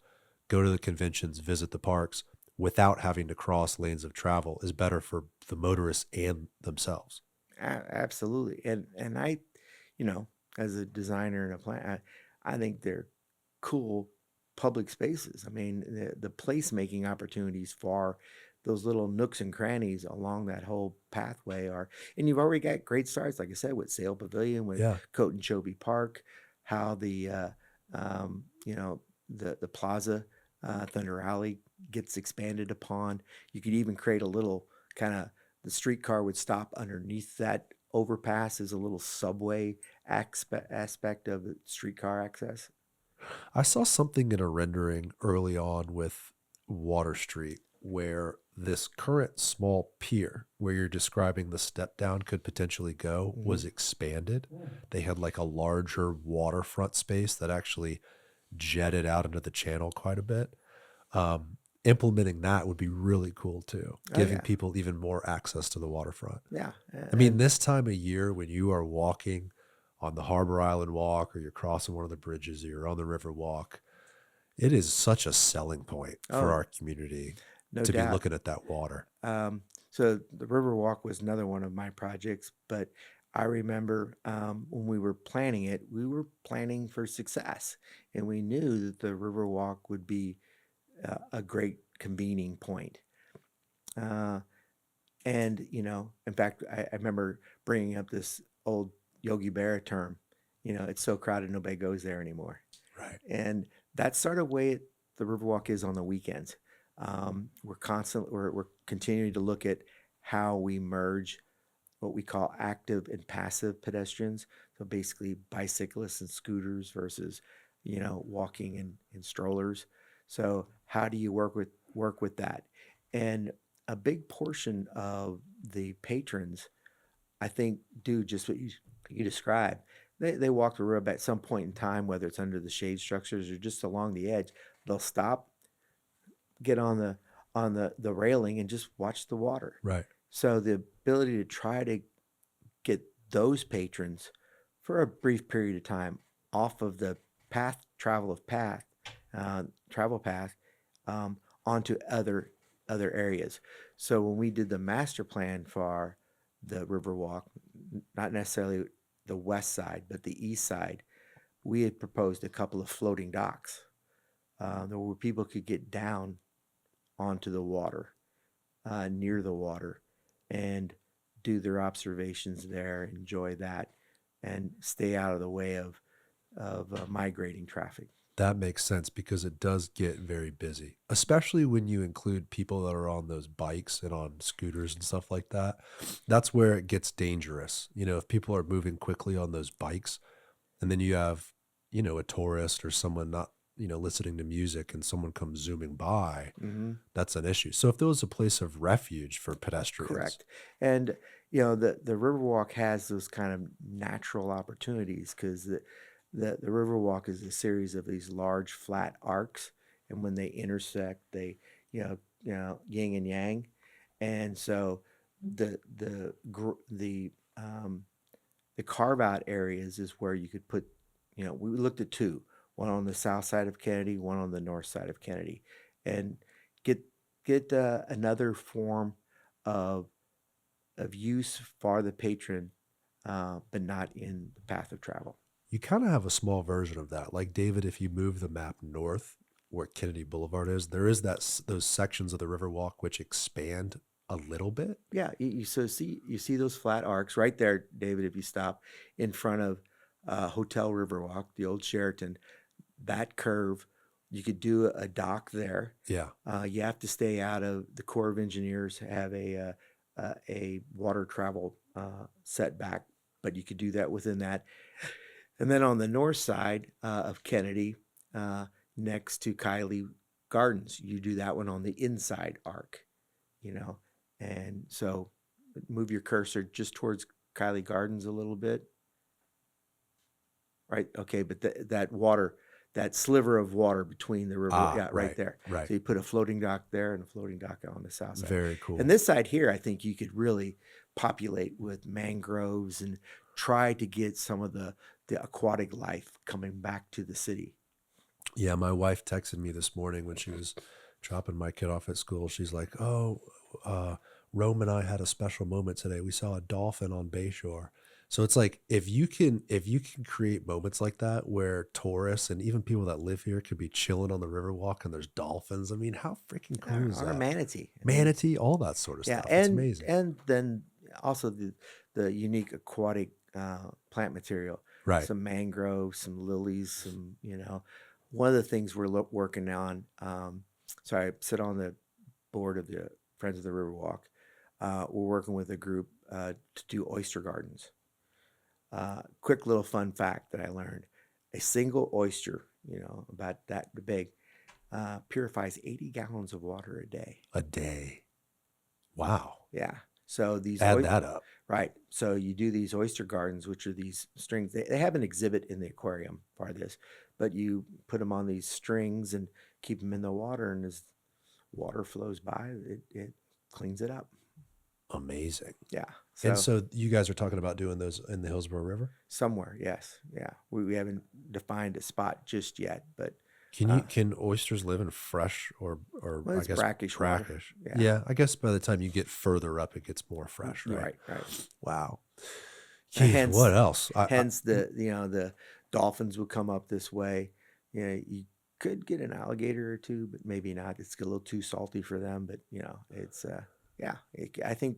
go to the conventions, visit the parks without having to cross lanes of travel is better for the motorists and themselves. Absolutely, and I, as a designer and a plan, I think they're cool public spaces. I mean, the placemaking opportunities for those little nooks and crannies along that whole pathway are, and you've already got great starts, like I said, with Sail Pavilion, with Yeah. Coat and Chobe Park, how you know, the plaza, Thunder Alley gets expanded upon. You could even create a little kind of, the streetcar would stop underneath that overpass as a little subway aspect of the streetcar access. I saw something in a rendering early on with Water Street where this current small pier where you're describing the step down could potentially go Hmm. was expanded. They had like a larger waterfront space that actually jetted out into the channel quite a bit. Implementing that would be really cool too, Oh giving yeah, people even more access to the waterfront. yeah, I mean, and this time of year when you are walking on the Harbor Island Walk or you're crossing one of the bridges or you're on the Riverwalk, it is such a selling point for oh, our community no to be doubt. looking at that water. So the Riverwalk was another one of my projects, but I remember when we were planning it, we were planning for success, and we knew that the Riverwalk would be a great convening point. Uh, and in fact, I remember bringing up this old Yogi Berra term. It's so crowded nobody goes there anymore, Right. and that's sort of way the Riverwalk is on the weekends. We're continuing to look at how we merge what we call active and passive pedestrians. So basically, bicyclists and scooters versus walking and strollers. So how do you work with that? And a big portion of the patrons, I think, do just what you described. They walk the road at some point in time, whether it's under the shade structures or just along the edge. They'll stop, get on the railing, and just watch the water. Right. So the ability to try to get those patrons for a brief period of time off of the travel path, onto other areas. So when we did the master plan for the Riverwalk, not necessarily the west side, but the east side, we had proposed a couple of floating docks, where people could get down onto the water, near the water, and do their observations there, enjoy that, and stay out of the way of migrating traffic. That makes sense because it does get very busy, especially when you include people that are on those bikes and on scooters and stuff like that. That's where it gets dangerous. If people are moving quickly on those bikes and then you have, a tourist or someone not, listening to music and someone comes zooming by, Hmm. that's an issue. So if there was a place of refuge for pedestrians, Correct. And the Riverwalk has those kind of natural opportunities because the Riverwalk is a series of these large flat arcs, and when they intersect, they yin and yang, and so the the carve out areas is where you could put. We looked at two, one on the south side of Kennedy, one on the north side of Kennedy, and get another form of use for the patron, but not in the path of travel. you kind of have a small version of that. Like David, if you move the map north where Kennedy Boulevard is, there is those sections of the Riverwalk which expand a little bit. Yeah, you see those flat arcs right there, David. If you stop in front of Hotel Riverwalk, the old Sheraton, that curve, you could do a dock there. Yeah. You have to stay out of the Corps of Engineers have a water travel setback, but you could do that within that. And then on the north side of Kennedy, next to Kylie Gardens, you do that one on the inside arc, you know. And so move your cursor just towards Kylie Gardens a little bit. Right. Okay. But that water, that sliver of water between the river, Ah, yeah, right right, there. right. So you put a floating dock there and a floating dock on the south side. Very cool. And this side here, I think you could really populate with mangroves and try to get some of the aquatic life coming back to the city. Yeah, my wife texted me this morning when she was dropping my kid off at school. She's like, "Oh, Rome and I had a special moment today. We saw a dolphin on Bayshore." So it's like if you can create moments like that where tourists and even people that live here could be chilling on the Riverwalk and there's dolphins. I mean, how freaking cool is Or a that? manatee. I mean, it's, Manatee, all that sort of yeah, stuff. It's amazing. and then also the unique aquatic plant material, Right. some mangroves, some lilies, some one of the things we're working on. So I sit on the board of the Friends of the Riverwalk. We're working with a group to do oyster gardens. Quick little fun fact that I learned: a single oyster, about that big, purifies 80 gallons of water a day. A day. Wow. Yeah. So Add that up. right. So you do these oyster gardens, which are these strings. They have an exhibit in the aquarium for this, but you put them on these strings and keep them in the water, and as water flows by, it cleans it up. Amazing. Yeah. And So so you guys are talking about doing those in the Hillsborough River? somewhere, yes, yeah. We haven't defined a spot just yet, but Can uh, can oysters live in fresh or well, I it's guess brackish water. brackish? Yeah. Yeah, I guess by the time you get further up, it gets more fresh, right? Right. Right. Wow. Keith, what Hence, else? hence the dolphins would come up this way. You could get an alligator or two, but maybe not. It's a little too salty for them. But it's yeah. I think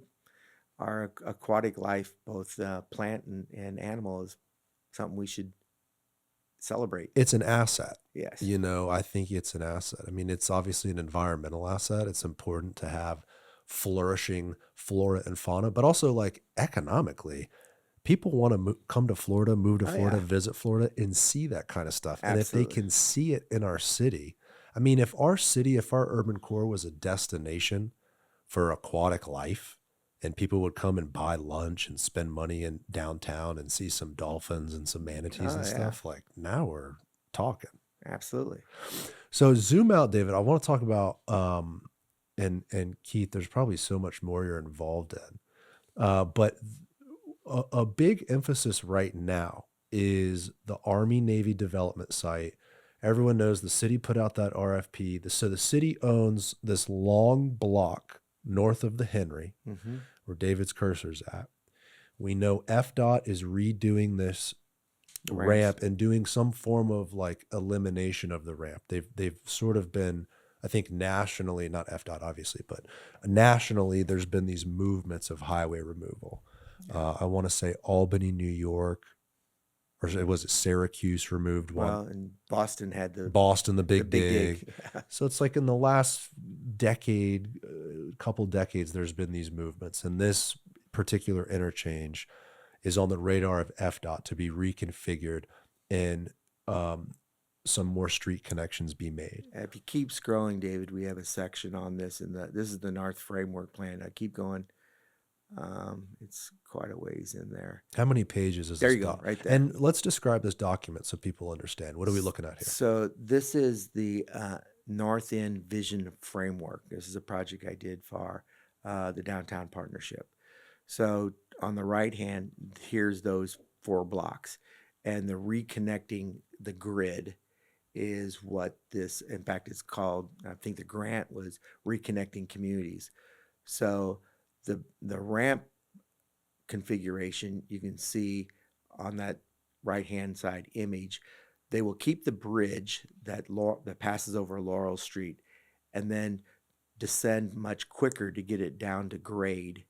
our aquatic life, both plant and animal, is something we should celebrate. It's an asset. Yes, I think it's an asset. I mean, it's obviously an environmental asset. It's important to have flourishing flora and fauna, but also like economically, people want to come to Florida, move to oh Florida, yeah, visit Florida, and see that kind of stuff. And if they absolutely. can see it in our city, I mean, if our urban core was a destination for aquatic life, and people would come and buy lunch and spend money in downtown and see some dolphins and some manatees Oh and yeah, stuff, like now we're talking. absolutely. So zoom out, David. I want to talk about and Keith. There's probably so much more you're involved in, but a big emphasis right now is the Army Navy development site. Everyone knows the city put out that RFP. So the city owns this long block north of the Henry, Hmm. where David's cursor's at. We know FDOT is redoing this The ramps. ramp and doing some form of like elimination of the ramp. They've sort of been, I think nationally, not FDOT obviously, but nationally, there's been these movements of highway removal. Yeah. I want to say Albany, New York, or was it Syracuse removed one? Well, and Boston had Boston, the the Big big Dig. dig. So it's like in the last decade, couple decades, there's been these movements, and this particular interchange is on the radar of FDOT to be reconfigured and some more street connections be made. If you keep scrolling, David, we have a section on this, and this is the North Framework Plan. I keep going. It's quite a ways in there. How many pages is There this you go, right there. And let's describe this document so people understand. What are we looking at here? So this is the North End Vision Framework. This is a project I did for the Downtown Partnership. So on the right hand, here's those 4 blocks, and the reconnecting the grid is what this. In fact, it's called. I think the grant was reconnecting communities. So the ramp configuration you can see on that right hand side image. They will keep the bridge that passes over Laurel Street, and then descend much quicker to get it down to grade,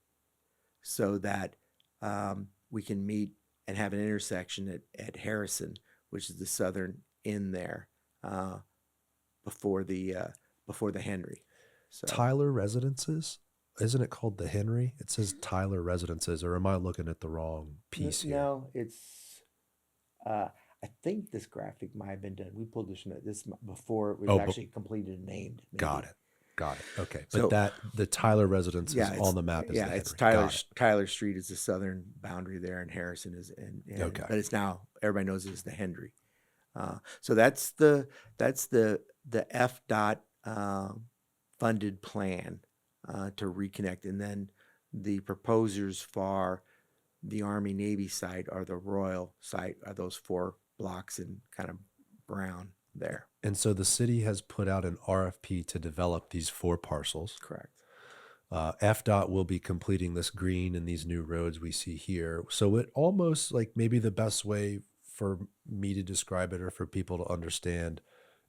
so that we can meet and have an intersection at Harrison, which is the southern end there, before the Henry. So Tyler Residences? Isn't it called the Henry? It says Tyler Residences, or am I looking at the wrong piece here? no, it's. I think this graphic might have been done. We pulled this before it was Oh, actually completed and named. got Maybe. it. Got it. Okay. But So the Tyler Residence is yeah, on the map as the it's Henry. Got it. Tyler Street is the southern boundary there, and Harrison is Okay. but it's now everybody knows it as the Henry. So that's the F dot funded plan to reconnect, and then the proposers for the Army Navy site or the Royal site are those 4 blocks in kind of brown there. And so the city has put out an RFP to develop these 4 parcels. Correct. FDOT will be completing this green and these new roads we see here. So it almost like maybe the best way for me to describe it or for people to understand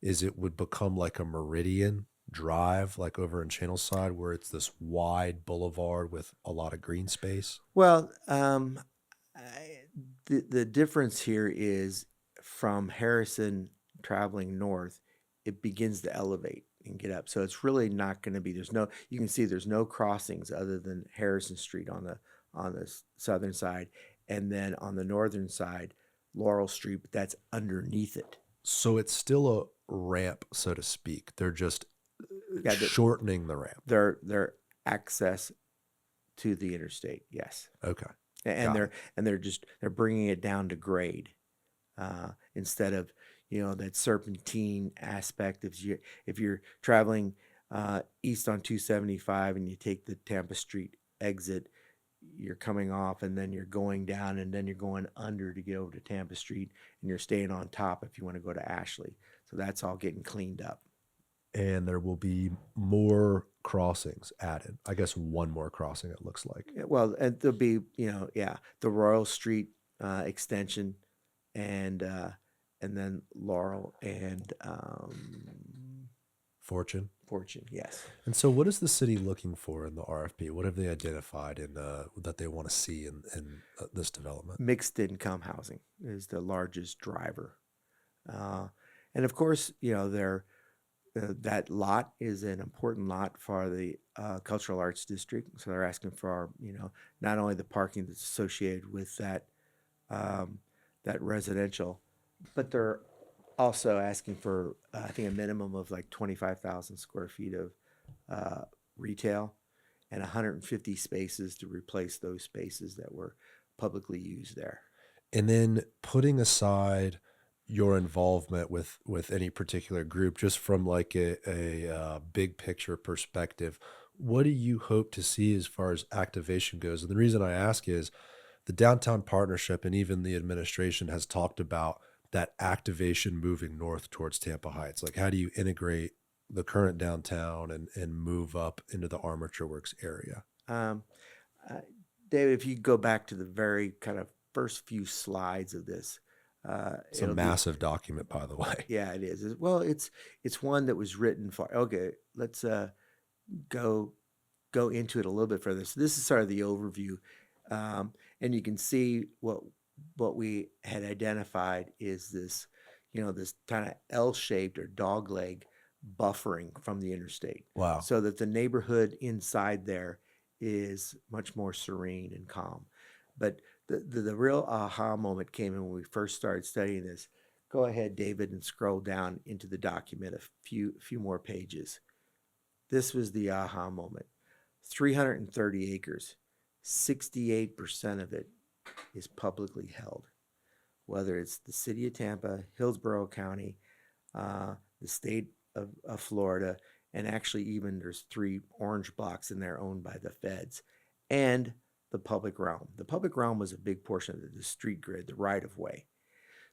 is it would become like a meridian drive, like over in Channelside, where it's this wide boulevard with a lot of green space. Well, the difference here is from Harrison traveling north, it begins to elevate and get up. So it's really not going to be. There's no. You can see there's no crossings other than Harrison Street on the southern side, and then on the northern side, Laurel Street. But that's underneath it. So it's still a ramp, so to speak. They're just Yeah, shortening the ramp. their access to the interstate. Yes. Okay. And Got they're bringing it down to grade instead of that serpentine aspect. If you're traveling east on 275 and you take the Tampa Street exit, you're coming off and then you're going down and then you're going under to get over to Tampa Street, and you're staying on top if you want to go to Ashley. So that's all getting cleaned up. And there will be more crossings added. I guess one more crossing, it looks like. Yeah, well, and there'll be, the Royal Street extension, and then Laurel and Fortune. Fortune, yes. And so, what is the city looking for in the RFP? What have they identified in that they want to see in this development? Mixed income housing is the largest driver, and of course, that lot is an important lot for the cultural arts district. So they're asking for not only the parking that's associated with that that residential, but they're also asking for I think a minimum of like 25,000 square feet of retail and 150 spaces to replace those spaces that were publicly used there. And then putting aside your involvement with any particular group, just from like a big picture perspective, what do you hope to see as far as activation goes? And the reason I ask is the downtown partnership and even the administration has talked about that activation moving north towards Tampa Heights. Like, how do you integrate the current downtown and move up into the Armature Works area? Um, David, if you go back to the very kind of first few slides of this, It's a massive document, by the way. yeah, it is. Well, it's one that was written for. Okay, let's go into it a little bit further. So this is sort of the overview, and you can see what we had identified is this, this kind of L-shaped or dogleg buffering from the interstate. Wow. So that the neighborhood inside there is much more serene and calm. But the real aha moment came in when we first started studying this. Go ahead, David, and scroll down into the document a few more pages. This was the aha moment. 330 acres, 68% of it is publicly held, whether it's the city of Tampa, Hillsborough County, the state of Florida, and actually even there's 3 orange blocks in there owned by the feds, and the public realm. The public realm was a big portion of the street grid, the right-of-way.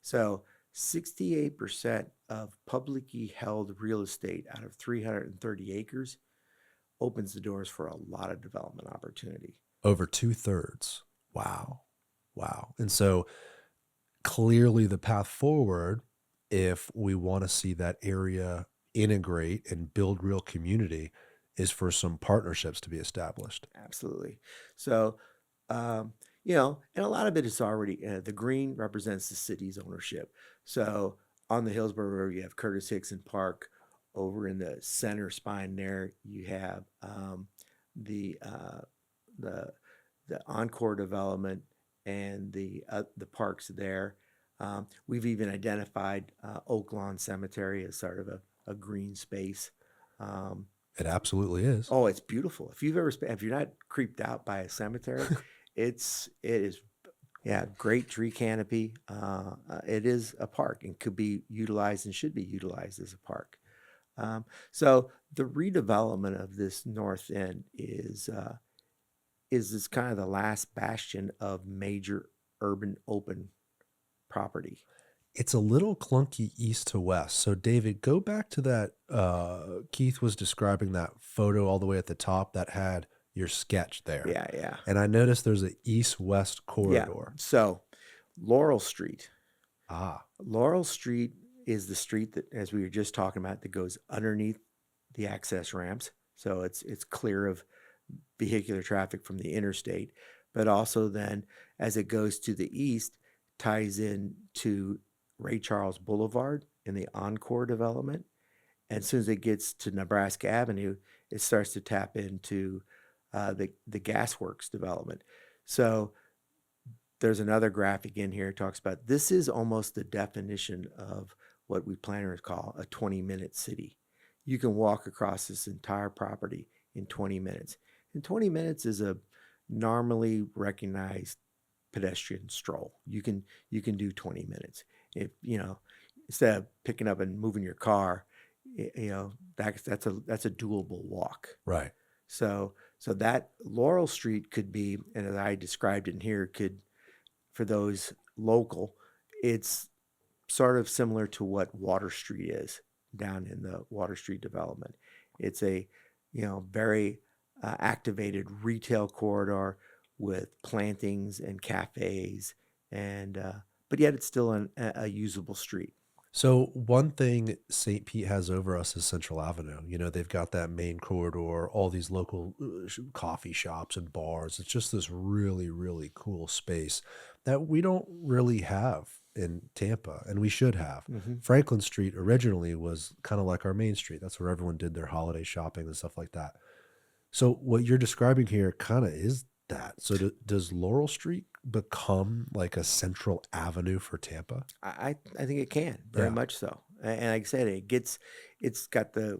So 68% of publicly held real estate out of 330 acres opens the doors for a lot of development opportunity. Over 2/3. Wow. Wow. And so clearly the path forward, if we want to see that area integrate and build real community, is for some partnerships to be established. Absolutely. So, and a lot of it is already, the green represents the city's ownership. So on the Hillsborough River, you have Curtis Hickson Park. Over in the center spine there, you have the Encore development and the parks there. We've even identified Oak Lawn Cemetery as sort of a green space. It absolutely is. Oh, it's beautiful. If you're not creeped out by a cemetery, it is, yeah, great tree canopy. It is a park and could be utilized and should be utilized as a park. So the redevelopment of this north end is this kind of the last bastion of major urban open property. It's a little clunky east to west. So, David, go back to that. Keith was describing that photo all the way at the top that had your sketch there. Yeah, yeah, And I noticed there's an east-west yeah. corridor. So Laurel Street. Ah, Laurel Street is the street that, as we were just talking about, that goes underneath the access ramps. So it's clear of vehicular traffic from the interstate, but also then as it goes to the east, ties in to Ray Charles Boulevard in the Encore development. And as soon as it gets to Nebraska Avenue, it starts to tap into the Gasworks development. So there's another graphic in here that talks about this is almost the definition of what we planners call a 20-minute city. You can walk across this entire property in 20 minutes. And 20 minutes is a normally recognized pedestrian stroll. You can do 20 minutes. If instead of picking up and moving your car, that's a doable walk. right. So that Laurel Street could be, and as I described in here, could, for those local, it's sort of similar to what Water Street is down in the Water Street development. It's a very activated retail corridor with plantings and cafes, and but yet it's still a usable street. So one thing St. Pete has over us is Central Avenue. They've got that main corridor, all these local coffee shops and bars. It's just this really, really cool space that we don't really have in Tampa, and we should have. Mm-hmm. Franklin Street originally was kind of like our main street. That's where everyone did their holiday shopping and stuff like that. So what you're describing here kind of is that. So does Laurel Street become like a central avenue for Tampa? I think it can very Yeah. much so, and like I said, it's got the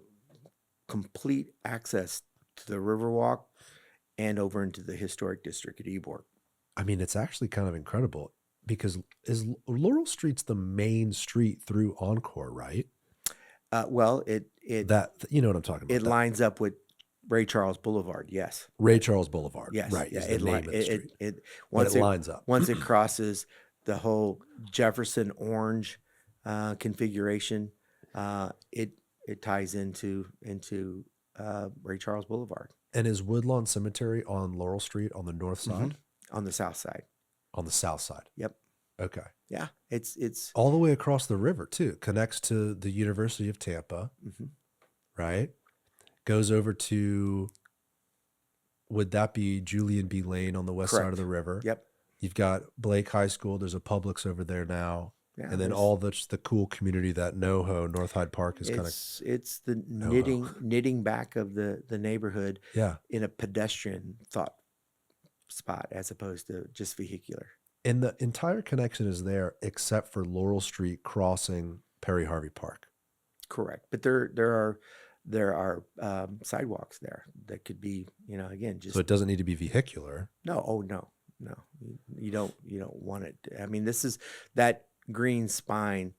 complete access to the Riverwalk and over into the historic district at Ybor. I mean, it's actually kind of incredible because is Laurel Street's the main street through Encore, right? Well, it That you know what I'm talking about. it lines up with Ray Charles Boulevard. Yes, Ray Charles Boulevard, yes, right? yeah. Is the name of the street, It but once it it lines up. once it crosses the whole Jefferson Orange configuration, it ties into Ray Charles Boulevard. And is Woodlawn Cemetery on Laurel Street on the north side? On the south side. On the south side. Yep. Okay. Yeah. It's All the way across the river too. Connects to the University of Tampa, mhm. right? Goes over to, would that be Julian B. Lane on the west side of Correct. the river? Yep. You've got Blake High School. There's a Publix over there now. Yeah. And then there's- all the cool community that NoHo, North Hyde Park is kind of, it's the knitting back of the neighborhood yeah. in a pedestrian thought spot as opposed to just vehicular. And the entire connection is there except for Laurel Street crossing Perry Harvey Park. Correct. But there are sidewalks there that could be, again, just So it doesn't need to be vehicular. no. Oh no. You don't want it. I mean, this is that green spine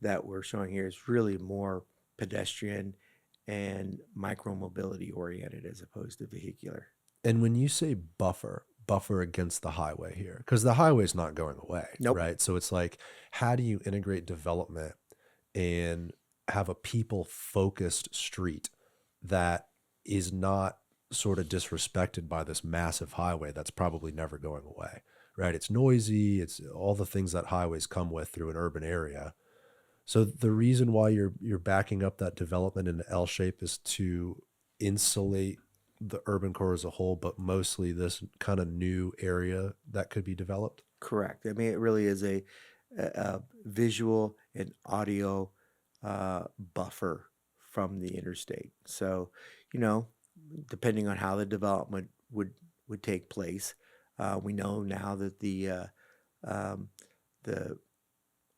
that we're showing here is really more pedestrian and micro mobility oriented as opposed to vehicular. And when you say buffer against the highway here, because the highway's not going away, Nope. right? So it's like, how do you integrate development and have a people-focused street that is not sort of disrespected by this massive highway that's probably never going away, right? It's noisy. It's all the things that highways come with through an urban area. So the reason why you're backing up that development in an L shape is to insulate the urban core as a whole, but mostly this kind of new area that could be developed. Correct. I mean, it really is a visual and audio buffer from the interstate. So, depending on how the development would take place, we know now that the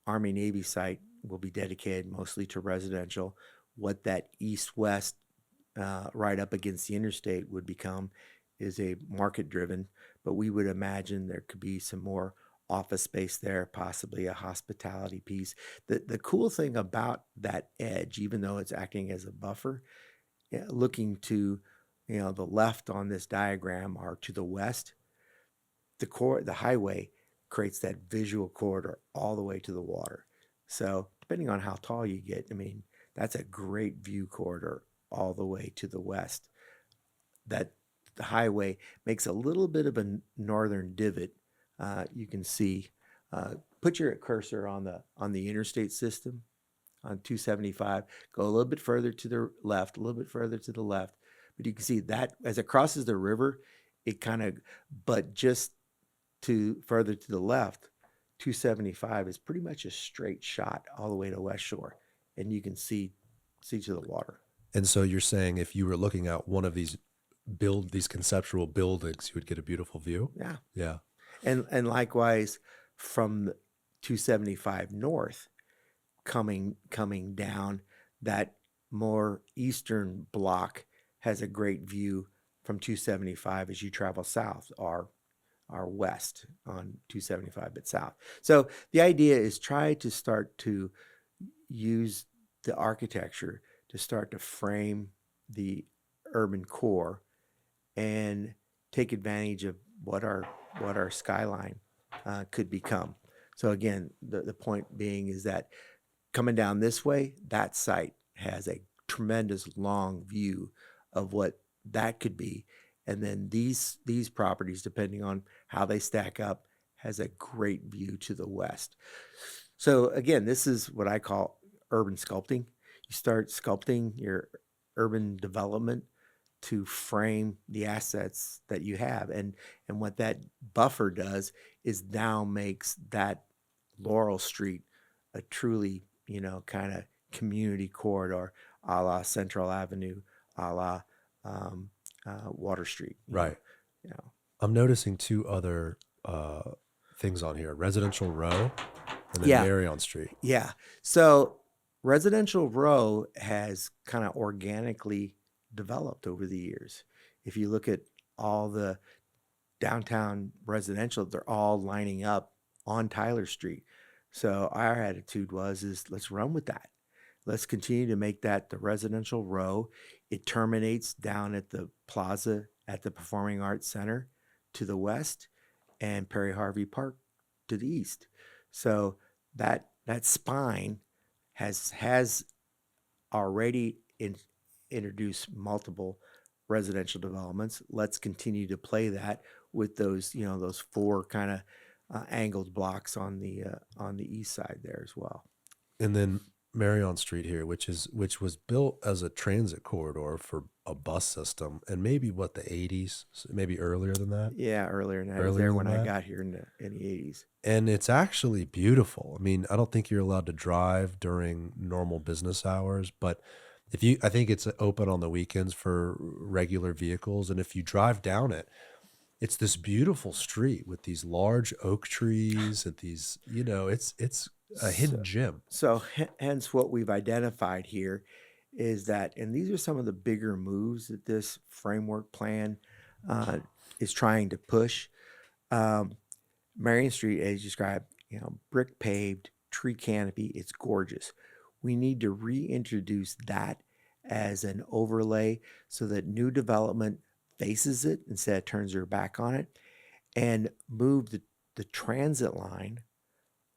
Army Navy site will be dedicated mostly to residential. What that east-west right up against the interstate would become is a market driven, but we would imagine there could be some more office space there, possibly a hospitality piece. The cool thing about that edge, even though it's acting as a buffer, looking to the left on this diagram or to the west, the highway creates that visual corridor all the way to the water. So depending on how tall you get, I mean, that's a great view corridor all the way to the west. That the highway makes a little bit of a northern divot. You can see. Put your cursor on the interstate system on 275. Go a little bit further to the left, a little bit further to the left, but you can see that as it crosses the river, it kind of. But just to further to the left, 275 is pretty much a straight shot all the way to West Shore, and you can see to the water. And so you're saying if you were looking at one of these conceptual buildings, you would get a beautiful view? Yeah, Yeah. and likewise from 275 north, coming down, that more eastern block has a great view from 275 as you travel south, or west on 275 but south. So the idea is try to start to use the architecture to start to frame the urban core and take advantage of what our skyline could become. So again, the point being is that coming down this way, that site has a tremendous long view of what that could be. And then these properties, depending on how they stack up, has a great view to the west. So again, this is what I call urban sculpting. You start sculpting your urban development to frame the assets that you have. And what that buffer does is now makes that Laurel Street a truly, kind of community corridor, a la Central Avenue, a la Water Street. Right. You know. I'm noticing two other things on here: Residential Row and then Yeah. Marion Street. Yeah. So Residential Row has kind of organically developed over the years. If you look at all the downtown residential, they're all lining up on Tyler Street. So our attitude is let's run with that. Let's continue to make that the residential row. It terminates down at the plaza at the Performing Arts Center to the west and Perry Harvey Park to the east. So that spine has already introduced multiple residential developments. Let's continue to play that with those four kind of angled blocks on the east side there as well. And then Marion Street here, which was built as a transit corridor for a bus system, and maybe the 80s, maybe earlier than that. Yeah, earlier than that. I was there when I got here in the 80s. And it's actually beautiful. I mean, I don't think you're allowed to drive during normal business hours, but I think it's open on the weekends for regular vehicles, and if you drive down it, it's this beautiful street with these large oak trees and these, it's a hidden gem. So hence what we've identified here is that, and these are some of the bigger moves that this framework plan is trying to push. Marion Street, as you described, brick paved, tree canopy, it's gorgeous. We need to reintroduce that as an overlay so that new development faces it instead of turns their back on it, and move the transit line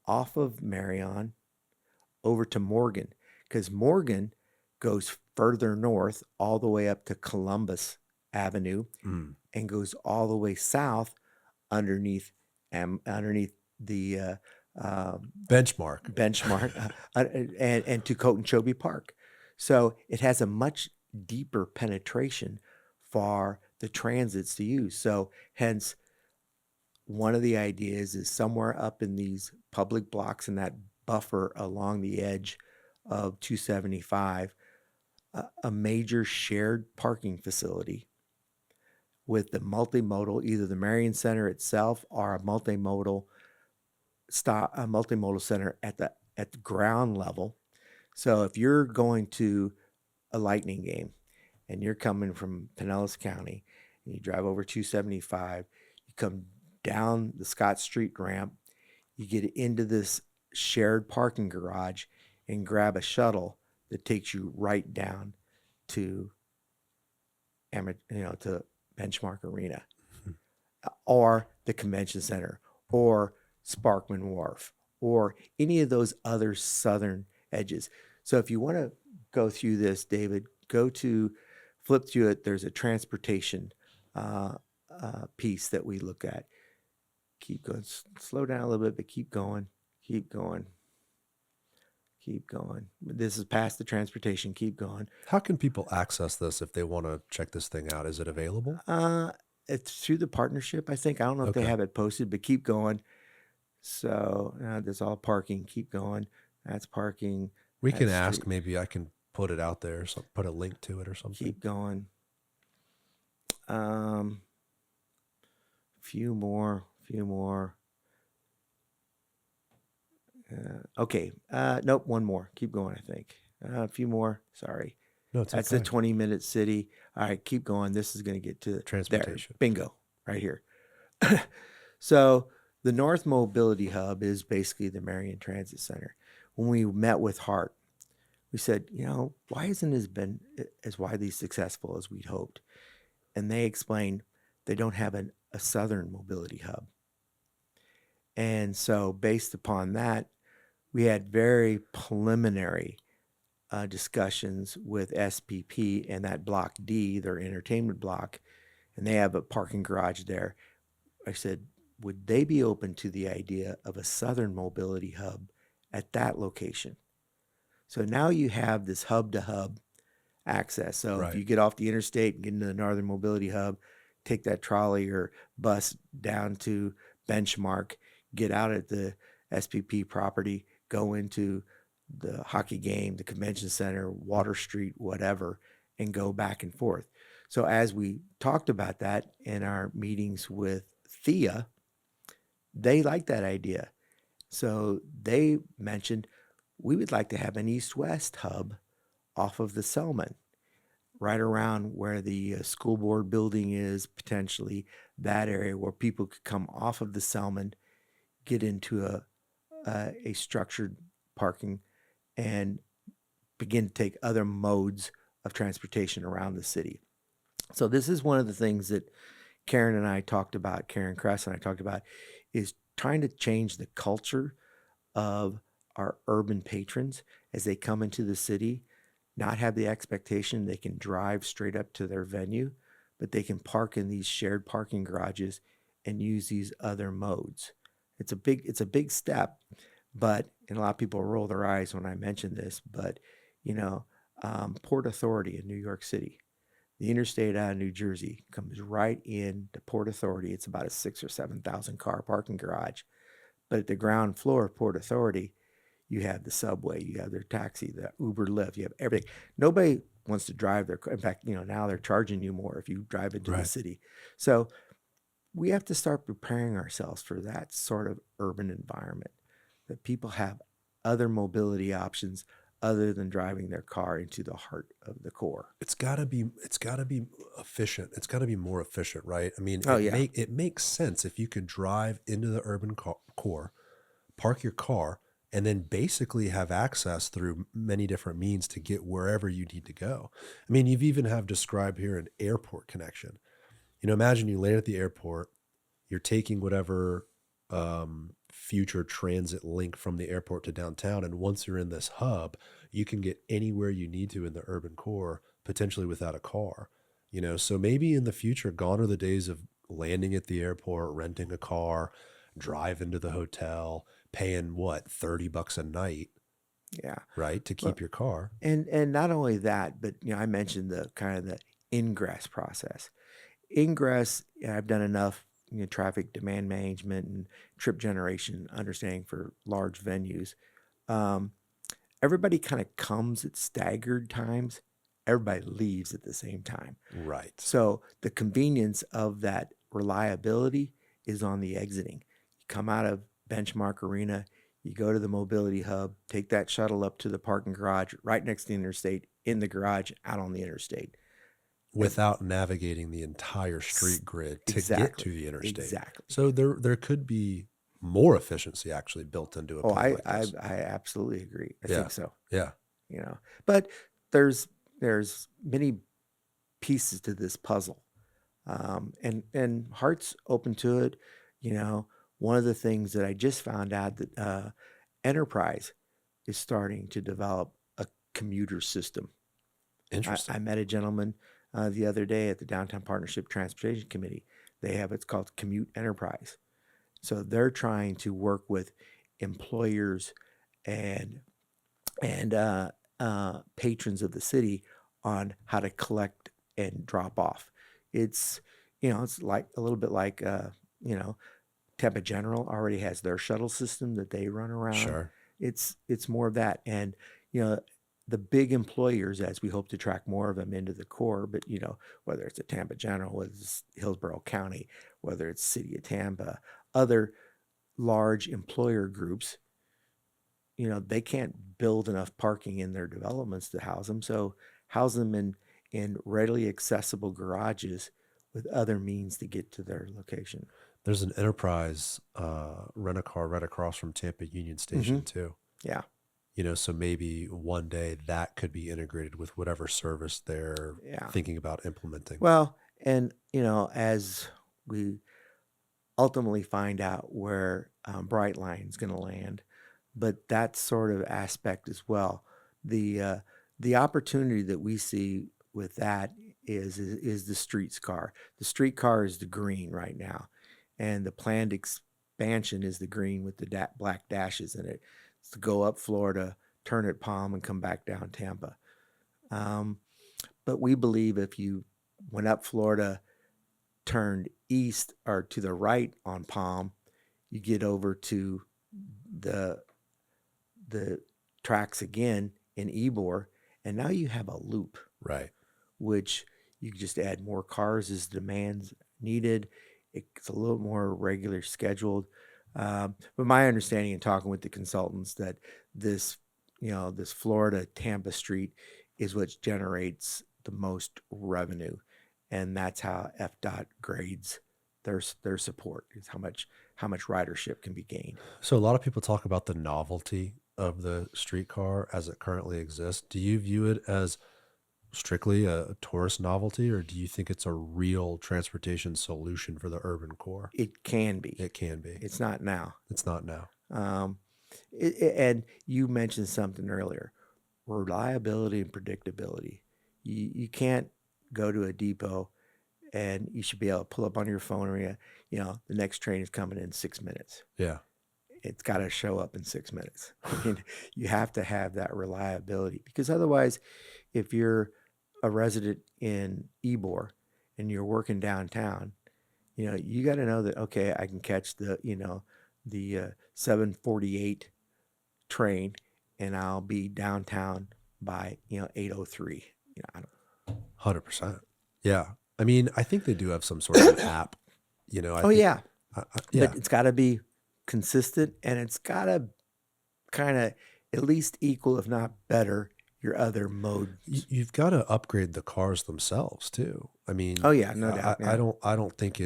off of Marion over to Morgan, because Morgan goes further north all the way up to Columbus Avenue and goes all the way south underneath the benchmark and to Cotonchobee Park. So it has a much deeper penetration for the transits to use. So hence, one of the ideas is somewhere up in these public blocks in that buffer along the edge of 275, a major shared parking facility with the multimodal, either the Marion Center itself or a multimodal center at the ground level. So if you're going to a Lightning game and you're coming from Pinellas County and you drive over 275, you come down the Scott Street ramp, you get into this shared parking garage and grab a shuttle that takes you right down to Benchmark Arena or the Convention Center or Sparkman Wharf or any of those other southern edges. So if you want to go through this, David, flip through it. There's a transportation uh, piece that we look at. Keep going. Slow down a little bit, but keep going. Keep going. Keep going. This is past the transportation. Keep going. How can people access this if they want to check this thing out? Is it available? Uh, it's through the partnership, I think. I don't know if they Okay. have it posted, but keep going. So that's all parking. Keep going. That's parking. We can That's ask, street. maybe I can put it out there, so put a link to it or something. Keep going. Few more. Few more. Okay. Nope. One more. Keep going. I think. A few more. Sorry. No, it's That's okay. the 20-minute city. All right. Keep going. This is going to get to there. Transportation. Bingo. Right here. So the North Mobility Hub is basically the Marion Transit Center. When we met with Hart, we said, why hasn't this been as widely successful as we'd hoped? And they explained they don't have a Southern Mobility Hub. And so based upon that, we had very preliminary discussions with SPP and that Block D, their entertainment block, and they have a parking garage there. I said, would they be open to the idea of a Southern Mobility Hub at that location? So now you have this hub to hub access. So Right. if you get off the interstate and get into the Northern Mobility Hub, take that trolley or bus down to Benchmark, get out at the SPP property, go into the hockey game, the convention center, Water Street, whatever, and go back and forth. So as we talked about that in our meetings with Thea, they like that idea. So they mentioned we would like to have an east-west hub off of the Selman, right around where the school board building is, potentially that area where people could come off of the Selman, get into a structured parking, and begin to take other modes of transportation around the city. So this is one of the things that Karen and I talked about, Karen Kress and I talked about, is trying to change the culture of our urban patrons as they come into the city, not have the expectation they can drive straight up to their venue, but they can park in these shared parking garages and use these other modes. It's a big step, but and a lot of people roll their eyes when I mention this, but Port Authority in New York City, the interstate out of New Jersey comes right in to Port Authority. It's about a 6,000 or 7,000 car parking garage, but at the ground floor of Port Authority, you have the subway, you have their taxi, the Uber, Lyft, you have everything. Nobody wants to drive their car. In fact, now they're charging you more if you drive into the city. So we have to start preparing ourselves for that sort of urban environment, that people have other mobility options other than driving their car into the heart of the core. It's gotta be efficient. It's gotta be more efficient, right? I mean, it makes sense if you could drive into the urban core, park your car, and then basically have access through many different means to get wherever you need to go. I mean, you've even have described here an airport connection. Imagine you land at the airport, you're taking whatever future transit link from the airport to downtown, and once you're in this hub, you can get anywhere you need to in the urban core, potentially without a car. So maybe in the future, gone are the days of landing at the airport, renting a car, drive into the hotel, paying what, $30 a night, Yeah. right, to keep your car. And not only that, but I mentioned the kind of the ingress process. Ingress, I've done enough traffic demand management and trip generation understanding for large venues. Everybody kind of comes at staggered times. Everybody leaves at the same time. Right. So the convenience of that reliability is on the exiting. You come out of Benchmark Arena, you go to the mobility hub, take that shuttle up to the parking garage right next to the interstate, in the garage, out on the interstate. Without navigating the entire street grid to get to the interstate. Exactly. So there could be more efficiency actually built into a plan like this. I absolutely agree. I think so. Yeah. But there's many pieces to this puzzle. And Hart's open to it. One of the things that I just found out that Enterprise is starting to develop a commuter system. Interesting. I met a gentleman the other day at the Downtown Partnership Transportation Committee. They have it's called Commute Enterprise. So they're trying to work with employers and patrons of the city on how to collect and drop off. It's it's like a little bit like you know Tampa General already has their shuttle system that they run around. Sure. It's more of that, and you know the big employers, as we hope to track more of them into the core. But whether it's a Tampa General, whether it's Hillsborough County, whether it's City of Tampa, other large employer groups, they can't build enough parking in their developments to house them. So house them in readily accessible garages with other means to get to their location. There's an Enterprise rent-a-car right across from Tampa Union Mm-hmm. Station too. Yeah. So maybe one day that could be integrated with whatever service they're Yeah. thinking about implementing. Well, and as we ultimately find out where Brightline's going to land, but that sort of aspect as well. The opportunity that we see with that is the streetcar. The streetcar is the green right now, and the planned expansion is the green with the black dashes in it. It's to go up Florida, turn at Palm, and come back down Tampa. Um, but we believe if you went up Florida, turned east or to the right on Palm, you get over to the the tracks again in Ybor, and now you have a loop, Right. which you can just add more cars as demands needed. It's a little more regular scheduled. But my understanding in talking with the consultants that this, this Florida Tampa Street is what generates the most revenue, and that's how FDOT grades their support is how much ridership can be gained. So a lot of people talk about the novelty of the streetcar as it currently exists. Do you view it as strictly a tourist novelty, or do you think it's a real transportation solution for the urban core? It can be. It can be. It's not now. It's not now. Um, and you mentioned something earlier: reliability and predictability. You can't go to a depot and you should be able to pull up on your phone or the next train is coming in 6 minutes. Yeah. It's got to show up in 6 minutes. I mean, you have to have that reliability, because otherwise, if you're a resident in Ybor and you're working downtown, you got to know that, okay, I can catch the 7:48 train and I'll be downtown by 8:03. I don't. 100%. Yeah. I mean, I think they do have some sort of an app. Yeah, Yeah. but it's got to be consistent, and it's got to kind of at least equal, if not better, your other modes. You've got to upgrade the cars themselves too. I mean, Oh yeah, no doubt. I don't think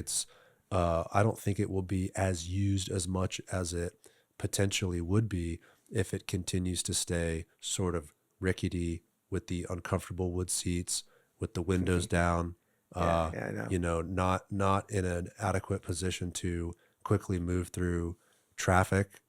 I don't think it will be as used as much as it potentially would be if it continues to stay sort of rickety with the uncomfortable wood seats, with the windows down. I know. Not in an adequate position to quickly move through traffic.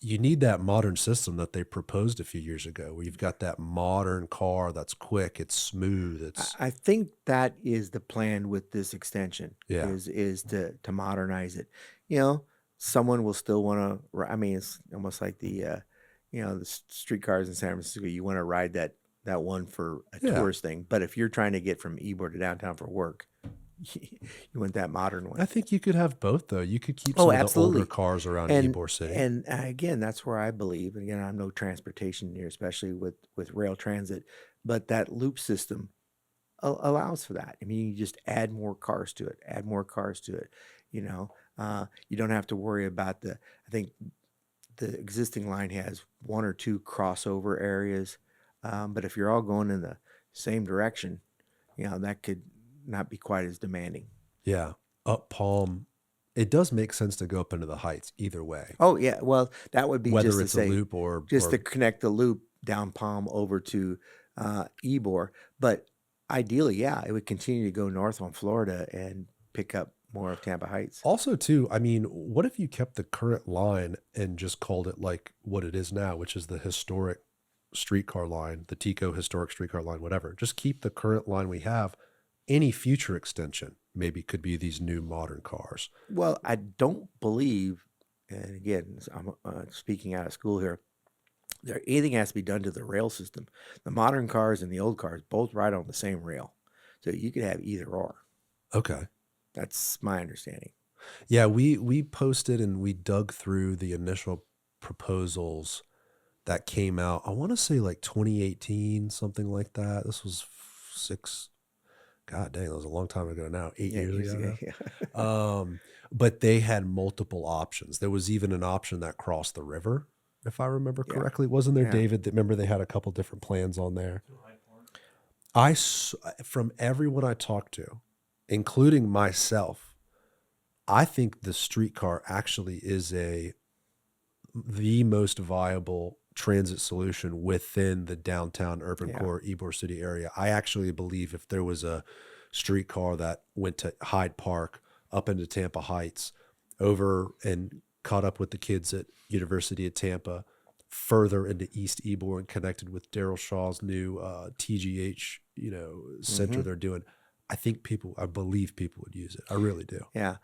You need that modern system that they proposed a few years ago, where you've got that modern car that's quick, it's smooth, it's I think that is the plan with this extension. Yeah. Is to modernize it. Someone will still want to. I mean, it's almost like the streetcars in San Francisco. You want to ride that one for a Yeah. tourist thing, but if you're trying to get from Ybor to downtown for work, you want that modern one. I think you could have both though. You could keep Oh, some of the absolutely. older cars around And Ybor City. and again, that's where I believe. And again, I'm no transportation here, especially with rail transit, but that loop system allows for that. I mean, you just add more cars to it. Add more cars to it. You don't have to worry about the. I think the existing line has one or two crossover areas, but if you're all going in the same direction, that could not be quite as demanding. Yeah. Up Palm, it does make sense to go up into the heights either way, Oh yeah, well that would be whether just to it's a say loop or just to connect the loop down Palm over to Ybor. But ideally, yeah, it would continue to go north on Florida and pick up more of Tampa Heights. also too. I mean, what if you kept the current line and just called it like what it is now, which is the historic streetcar line, the Tico historic streetcar line, whatever. Just keep the current line we have. Any future extension maybe could be these new modern cars. Well, I don't believe, and again, I'm speaking out of school here, there anything has to be done to the rail system. The modern cars and the old cars both ride on the same rail. So you could have either or. Okay. That's my understanding. Yeah, we posted and we dug through the initial proposals that came out. I want to say like 2018, something like that. This was six. God dang, that was a long time ago now. 8 years ago. Yeah. But they had multiple options. There was even an option that crossed the river, if I remember Yeah. correctly. Wasn't there, Yeah. David? That remember they had a couple different plans on there. From everyone I talked to, including myself, I think the streetcar actually is the most viable transit solution within the downtown urban Yeah. core Ybor City area. I actually believe if there was a streetcar that went to Hyde Park, up into Tampa Heights, over and caught up with the kids at University of Tampa, further into East Ybor and connected with Daryl Shaw's new TGH, center they're doing, I believe people would use it. I really do. Yeah.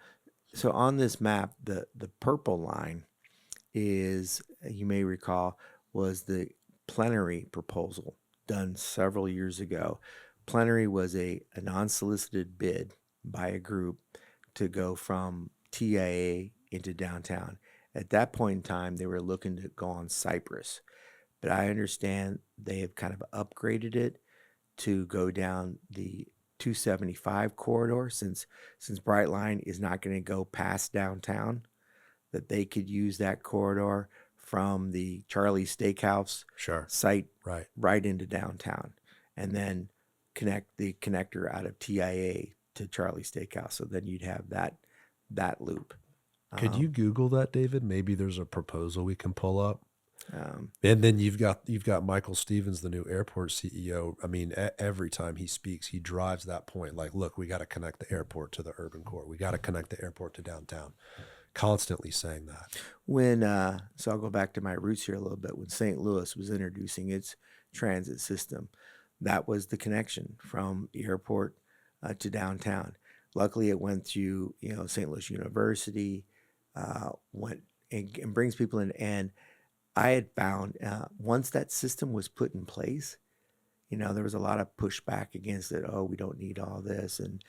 So on this map, the purple line is, you may recall, was the plenary proposal done several years ago. Plenary was a non-solicited bid by a group to go from TIA into downtown. At that point in time, they were looking to go on Cypress, but I understand they have kind of upgraded it to go down the 275 corridor, since Brightline is not going to go past downtown, that they could use that corridor from the Charlie's Steakhouse Sure. site Right. right into downtown, and then connect the connector out of TIA to Charlie's Steakhouse. So then you'd have that loop. Could you Google that, David? Maybe there's a proposal we can pull up. Um, And then you've got Michael Stevens, the new airport CEO. I mean, every time he speaks, he drives that point. Like, look, we got to connect the airport to the urban core. We got to connect the airport to downtown. Constantly saying that. when so I'll go back to my roots here a little bit. When St. Louis was introducing its transit system, that was the connection from the airport to downtown. Luckily, it went through St. Louis University, went and brings people in. And I had found once that system was put in place, there was a lot of pushback against it. Oh, we don't need all this, and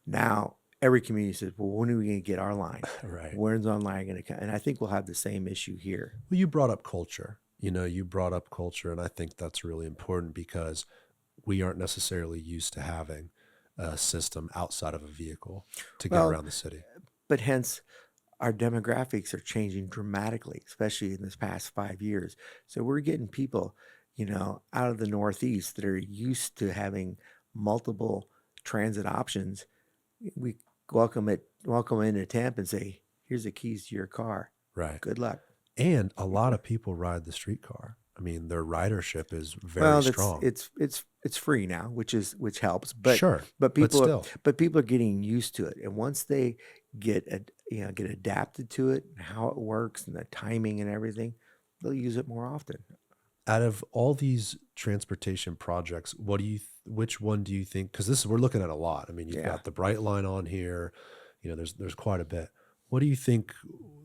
now every community says, well, when are we going to get our line? Right. When's our line going to come? And I think we'll have the same issue here. Well, you brought up culture. And I think that's really important because we aren't necessarily used to having a system outside of a vehicle to get Well, around the city. But hence, our demographics are changing dramatically, especially in this past 5 years. So we're getting people, out of the Northeast that are used to having multiple transit options. We welcome into Tampa and say, here's the keys to your car. Right. Good luck. And a lot of people ride the streetcar. I mean, their ridership is very strong. It's free now, which helps. But Sure, but but people still. are getting used to it, and once they get adapted to it, and how it works, and the timing and everything, they'll use it more often. Out of all these transportation projects, which one do you think? Because we're looking at a lot. I mean, you've Yeah. got the Bright Line on here. There's quite a bit. What do you think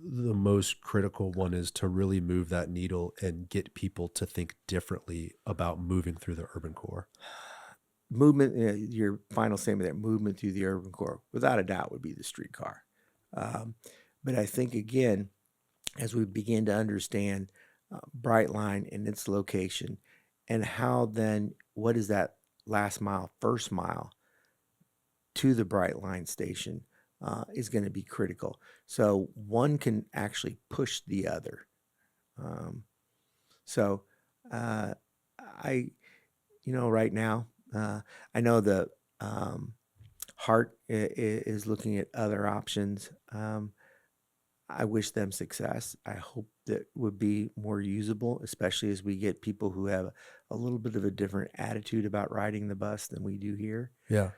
the most critical one is to really move that needle and get people to think differently about moving through the urban core? Movement, your final statement there, movement through the urban core, without a doubt, would be the streetcar. But I think, again, as we begin to understand Brightline and its location, and how then, what is that last mile, first mile to the Brightline station is going to be critical. So one can actually push the other. So I, right now, I know the Hart is looking at other options. I wish them success. I hope that would be more usable, especially as we get people who have a little bit of a different attitude about riding the bus than we do here. Yeah.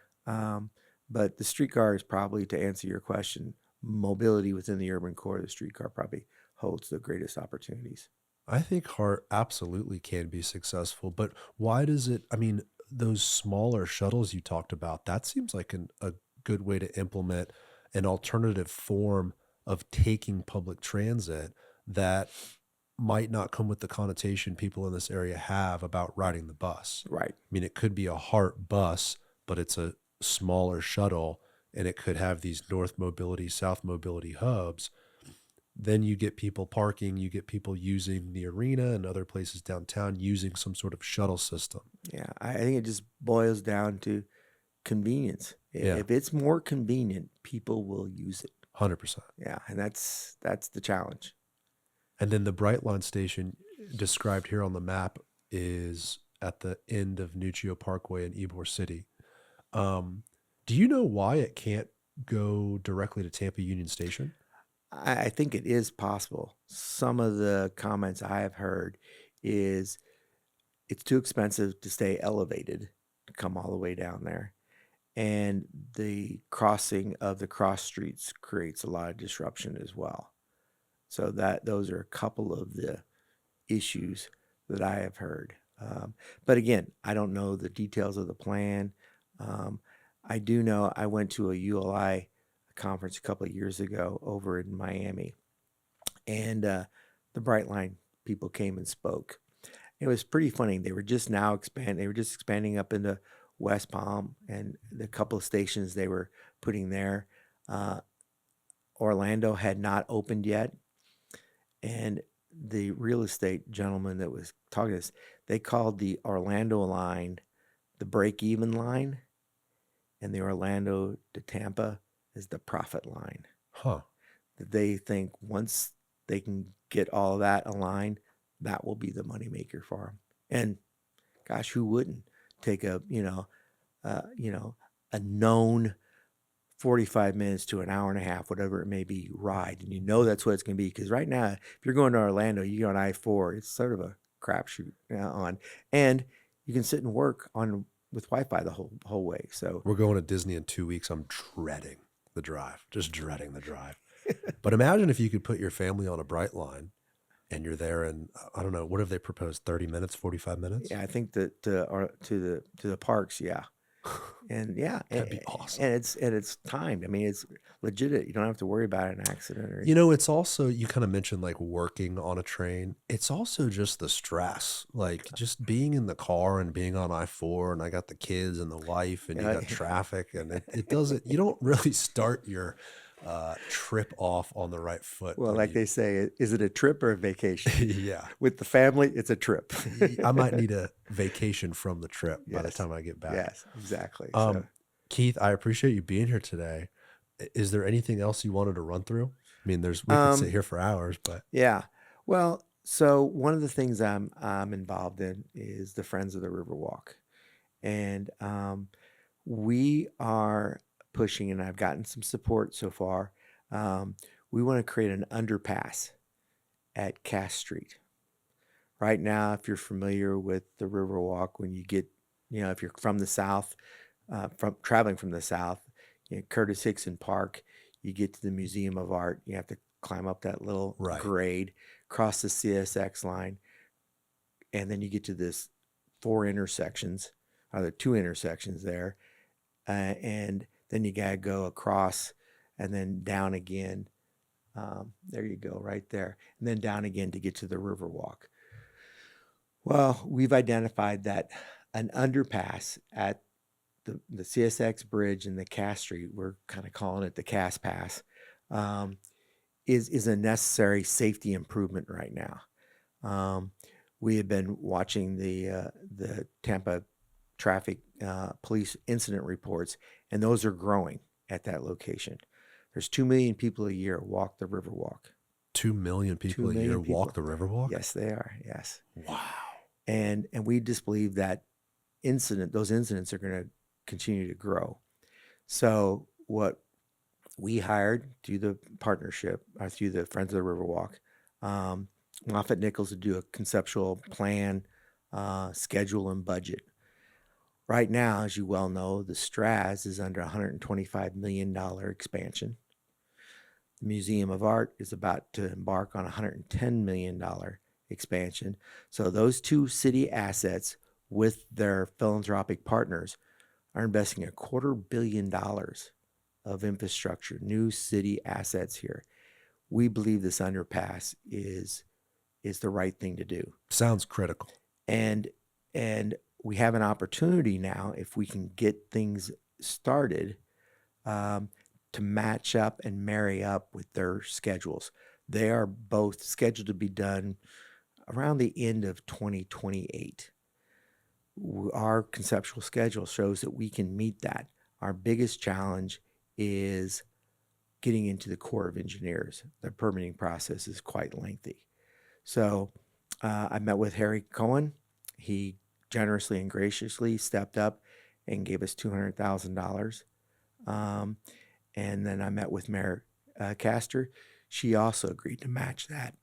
But the streetcar is probably, to answer your question, mobility within the urban core, the streetcar probably holds the greatest opportunities. I think heart absolutely can be successful, but why does it? I mean, those smaller shuttles you talked about, that seems like a good way to implement an alternative form of taking public transit that might not come with the connotation people in this area have about riding the bus. Right. I mean, it could be a heart bus, but it's a smaller shuttle and it could have these north mobility, south mobility hubs. Then you get people parking, you get people using the arena and other places downtown using some sort of shuttle system. Yeah. I think it just boils down to convenience. Yeah, If it's more convenient, people will use it. 100%. Yeah. And that's the challenge. And then the Brightline station described here on the map is at the end of Nuccio Parkway in Ybor City. Um, do you know why it can't go directly to Tampa Union Station? I think it is possible. Some of the comments I have heard is it's too expensive to stay elevated to come all the way down there. And the crossing of the cross streets creates a lot of disruption as well. So those are a couple of the issues that I have heard. But again, I don't know the details of the plan. Um, I do know I went to a ULI conference a couple of years ago over in Miami, and the Brightline people came and spoke. It was pretty funny. They were just now expanding. They were just expanding up into West Palm, and the couple of stations they were putting there. Uh, Orlando had not opened yet, and the real estate gentleman that was talking to us, they called the Orlando line the break-even line, and the Orlando to Tampa is the profit line. Huh. That they think once they can get all of that aligned, that will be the moneymaker for them. And gosh, who wouldn't take a a known 45 minutes to an hour and a half, whatever it may be, ride, and that's what it's going to be. Because right now, if you're going to Orlando, you go on I-4, it's sort of a crapshoot on, and you can sit and work on with Wi-Fi the whole way. So We're going to Disney in 2 weeks. I'm dreading the drive, just dreading the drive. But imagine if you could put your family on a Brightline and you're there in, I don't know, what have they proposed? 30 minutes, 45 minutes? yeah, I think that to the parks, yeah. And yeah, That'd be awesome. and it's timed. I mean, it's legit. You don't have to worry about an accident or You know, it's also, you kind of mentioned like working on a train. It's also just the stress, like just being in the car and being on I-4, and I got the kids and the wife, and you got traffic, and it doesn't, you don't really start your trip off on the right foot. Well, when like you, they say, is it a trip or a vacation? yeah, With the family, it's a trip. I might need a vacation from the trip by the Yes. time I get back. Yes, exactly. So Um, Keith, I appreciate you being here today. Is there anything else you wanted to run through? I mean, we could sit here for hours, but yeah. Well, so one of the things I'm involved in is the Friends of the Riverwalk, and we are pushing, and I've gotten some support so far. Um, we want to create an underpass at Cass Street. Right now, if you're familiar with the Riverwalk, when you get, if you're from the south, from traveling from the south, Curtis Hickson Park, you get to the Museum of Art. You have to climb up that little Right. grade, cross the CSX line, and then you get to this two intersections there, and then you gotta go across and then down again. There you go, right there, and then down again to get to the Riverwalk. Well, we've identified that an underpass at the CSX bridge and the Cass Street, we're kind of calling it the Cass Pass, um, is a necessary safety improvement right now. We have been watching the Tampa traffic police incident reports, and those are growing at that location. There's 2 million people a year walk the Riverwalk. 2 million people 2 a year million walk the people. Riverwalk? Yes, they are. Yes. Wow. And we just believe that those incidents are going to continue to grow. So what we hired through the partnership, or through the Friends of the Riverwalk, Moffitt Nichols to do a conceptual plan, schedule, and budget. Right now, as you well know, the Straz is under $125 million expansion. The Museum of Art is about to embark on a $110 million Expansion. So those two city assets with their philanthropic partners are investing $250 million of infrastructure, new city assets here. We believe this underpass is the right thing to do. Sounds critical. And and we have an opportunity now, if we can get things started, um, to match up and marry up with their schedules. They are both scheduled to be done around the end of 2028. Our conceptual schedule shows that we can meet that. Our biggest challenge is getting into the Corps of Engineers. The permitting process is quite lengthy. So I met with Harry Cohen. He generously and graciously stepped up and gave us $200,000. Um, and then I met with Mayor Castor. She also agreed to match that.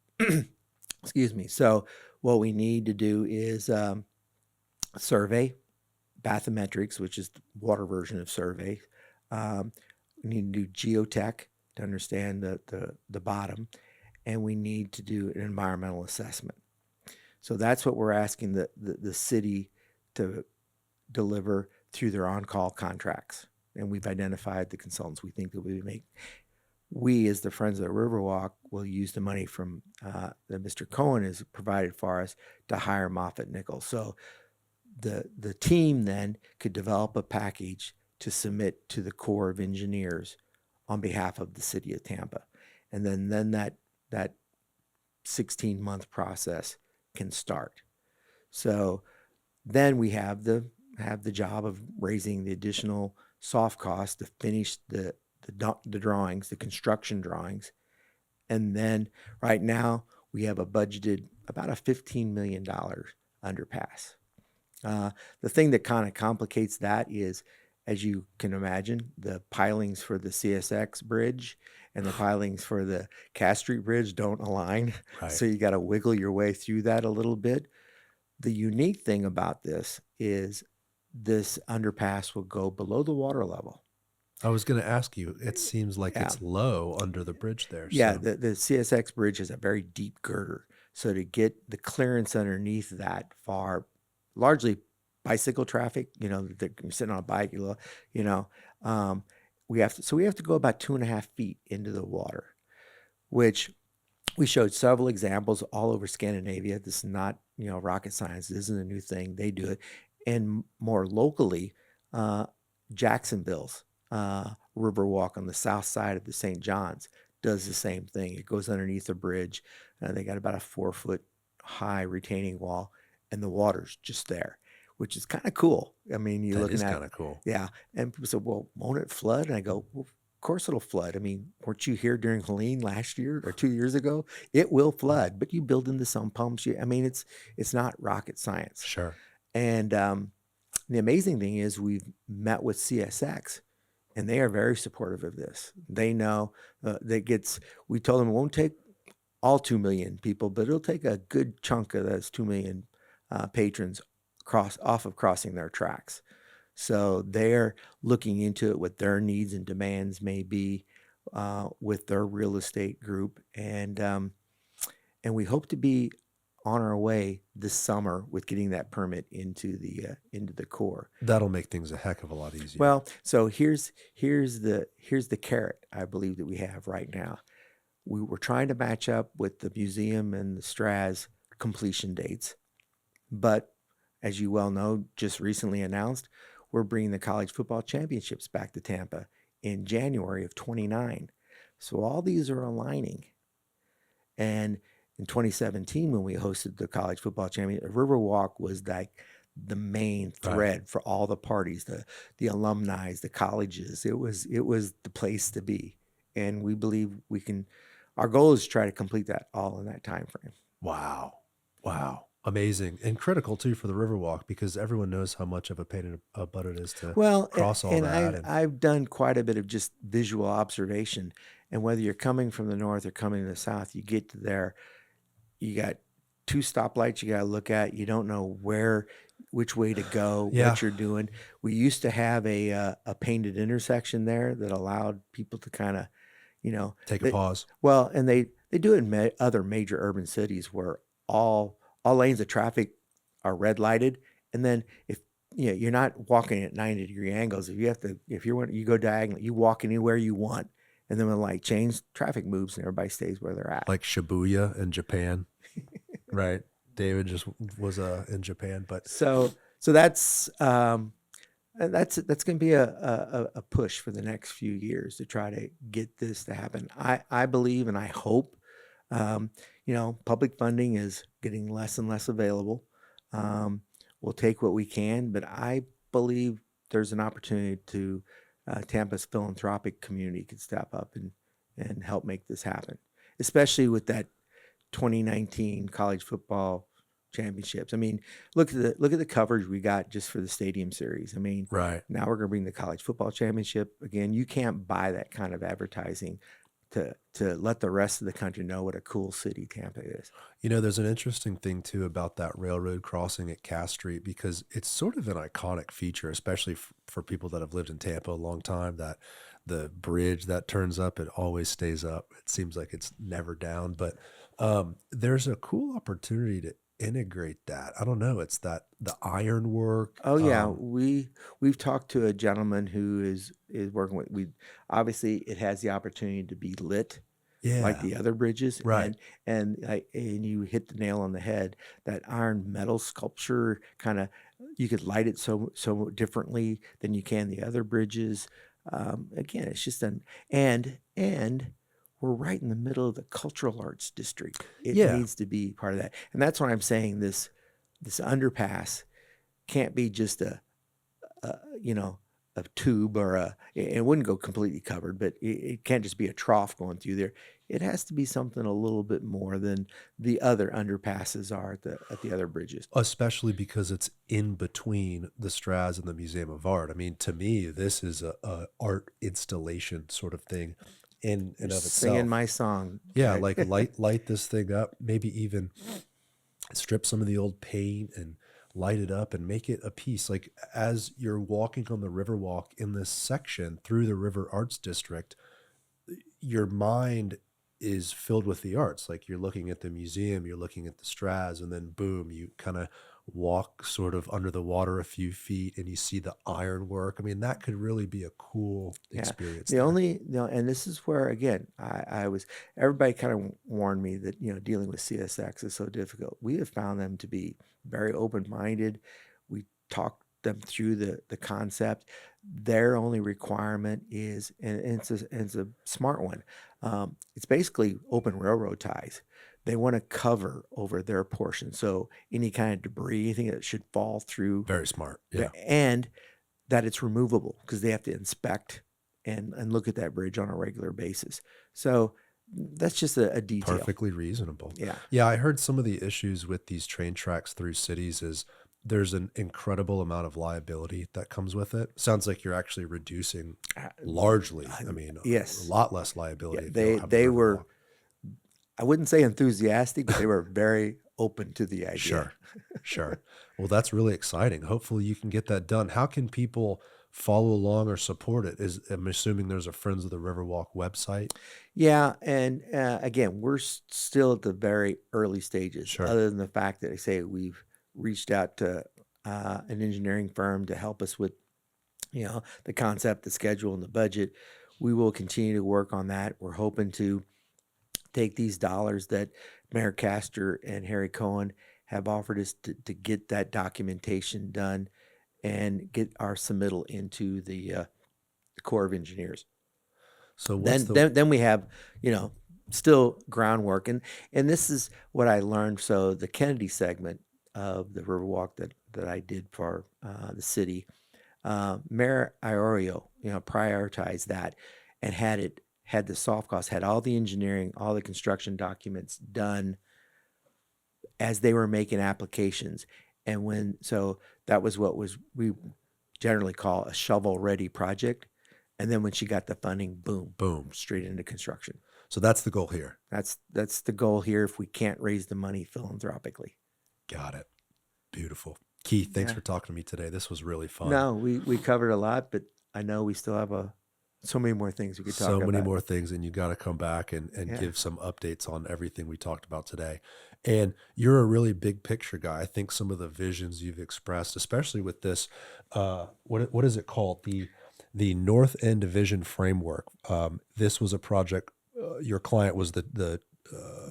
Excuse me. So what we need to do is survey, bathymetrics, which is the water version of survey. Um, we need to do geotech to understand the bottom, and we need to do an environmental assessment. So that's what we're asking the city to deliver through their on-call contracts. And we've identified the consultants we think that we as the Friends of the Riverwalk will use the money from that Mr. Cohen has provided for us to hire Moffett Nichols. So the team then could develop a package to submit to the Corps of Engineers on behalf of the city of Tampa. And then that 16-month process can start. So then we have the job of raising the additional soft costs to finish the drawings, the construction drawings. And then right now we have a budgeted about a $15 million underpass. The thing that kind of complicates that is, as you can imagine, the pilings for the CSX bridge and the pilings for the Cass Street Bridge don't align. Right. So you got to wiggle your way through that a little bit. The unique thing about this is this underpass will go below the water level. I was going to ask you, it seems like Yeah. it's low under the bridge there. Yeah, So the CSX bridge has a very deep girder. So to get the clearance underneath that far, largely bicycle traffic, you're sitting on a bike, we have to go about 2.5 feet into the water, which we showed several examples all over Scandinavia. This is not, rocket science. This isn't a new thing. They do it. And more locally, Jacksonville's Riverwalk on the south side of the St. John's does the same thing. It goes underneath the bridge. They got about a 4-foot high retaining wall, and the water's just there, which is kind of cool. I mean, you're that looking is at kind of cool. yeah. And people said, well, won't it flood? And I go, well, of course it'll flood. I mean, weren't you here during Helene last year or 2 years ago? It will flood, but you build in the sump pumps. I mean, it's not rocket science. Sure. And the amazing thing is we've met with CSX, and they are very supportive of this. They know we told them it won't take all 2 million people, but it'll take a good chunk of those 2 million patrons off of crossing their tracks. So they're looking into it, what their needs and demands may be with their real estate group, and we hope to be on our way this summer with getting that permit into the Corps. That'll make things a heck of a lot easier. Well, so here's the carrot I believe that we have right now. We were trying to match up with the museum and the Straz completion dates, but as you well know, just recently announced, we're bringing the college football championships back to Tampa in January of 29. So all these are aligning. And in 2017, when we hosted the college football championship, Riverwalk was like the main thread for all the parties, the alumni, the colleges. It was the place to be. And we believe we can. Our goal is to try to complete that all in that time frame. Wow. Amazing. And critical too for the Riverwalk, because everyone knows how much of a pain in the butt it is to cross all that. I've done quite a bit of just visual observation. And whether you're coming from the north or coming to the south, you get to there, you got 2 stoplights you got to look at. You don't know which way to go, what you're doing. We used to have a painted intersection there that allowed people to kind of, take a pause. Well, and they do it in other major urban cities where all lanes of traffic are red lighted, and then if you're not walking at 90-degree angles. If you go diagonally, you walk anywhere you want, and then when the light change, traffic moves and everybody stays where they're at. Like Shibuya in Japan, right? David just was in Japan, but So that's going to be a push for the next few years to try to get this to happen. I believe and I hope. Public funding is getting less and less available. We'll take what we can, but I believe there's an opportunity to Tampa's philanthropic community could step up and help make this happen, especially with that 2019 college football championships. I mean, look at the coverage we got just for the stadium series. I mean, right. now we're going to bring the college football championship again. You can't buy that kind of advertising to let the rest of the country know what a cool city Tampa is. There's an interesting thing too about that railroad crossing at Cass Street, because it's sort of an iconic feature, especially for people that have lived in Tampa a long time, that the bridge that turns up, it always stays up. It seems like it's never down, but there's a cool opportunity to integrate that. I don't know. It's the ironwork. Oh yeah, we've talked to a gentleman who is working with. We obviously it has the opportunity to be lit like Yeah, the other bridges, right. and you hit the nail on the head. That iron metal sculpture kind of you could light it so differently than you can the other bridges. Again, it's just and we're right in the middle of the cultural arts district. It Yeah. needs to be part of that, and that's why I'm saying this underpass can't be just a tube or it wouldn't go completely covered, but it can't just be a trough going through there. It has to be something a little bit more than the other underpasses are at the other bridges. Especially because it's in between the Straz and the Museum of Art. I mean, to me, this is a art installation sort of thing in and of Singing itself. my song. Yeah, Right? like light this thing up, maybe even strip some of the old paint and light it up and make it a piece. Like as you're walking on the Riverwalk in this section through the River Arts District, your mind is filled with the arts. Like you're looking at the museum, you're looking at the Straz, and then boom, you kind of walk sort of under the water a few feet and you see the ironwork. I mean, that could really be a cool Yeah. experience The there. only, and this is where again, everybody kind of warned me that dealing with CSX is so difficult. We have found them to be very open-minded. We talked them through the concept. Their only requirement is, and it's a smart one. It's basically open railroad ties. They want to cover over their portion, so any kind of debris, anything that should fall through, Very smart. Yeah. and that it's removable because they have to inspect and look at that bridge on a regular basis. So that's just a detail. Perfectly reasonable. Yeah. Yeah, I heard some of the issues with these train tracks through cities is there's an incredible amount of liability that comes with it. Sounds like you're actually reducing largely. I mean, Yes. a lot less liability. Yeah, if you don't have the they Riverwalk. were, I wouldn't say enthusiastic, but they were very open to the idea. Sure, sure. Well, that's really exciting. Hopefully you can get that done. How can people follow along or support it? I'm assuming there's a Friends of the Riverwalk website. Yeah, and again, we're still at the very early stages. Sure. Other than the fact that I say we've reached out to an engineering firm to help us with, the concept, the schedule, and the budget. We will continue to work on that. We're hoping to take these dollars that Mayor Castor and Harry Cohen have offered us to get that documentation done and get our submittal into the Corps of Engineers. So Then we have, still groundwork. And this is what I learned. So the Kennedy segment of the Riverwalk that I did for the city, Mayor Iorio, prioritized that and had the soft costs, had all the engineering, all the construction documents done as they were making applications. And so that was we generally call a shovel-ready project. And then when she got the funding, boom, straight into construction. So that's the goal here. That's the goal here if we can't raise the money philanthropically. Got it. Beautiful. Keith, thanks Yeah. for talking to me today. This was really fun. No, we covered a lot, but I know we still have a So many more things we could talk So many about. more things, and you got to come back and Yeah. give some updates on everything we talked about today. And you're a really big picture guy. I think some of the visions you've expressed, especially with this, what is it called? The North End Vision Framework. This was a project. Your client was the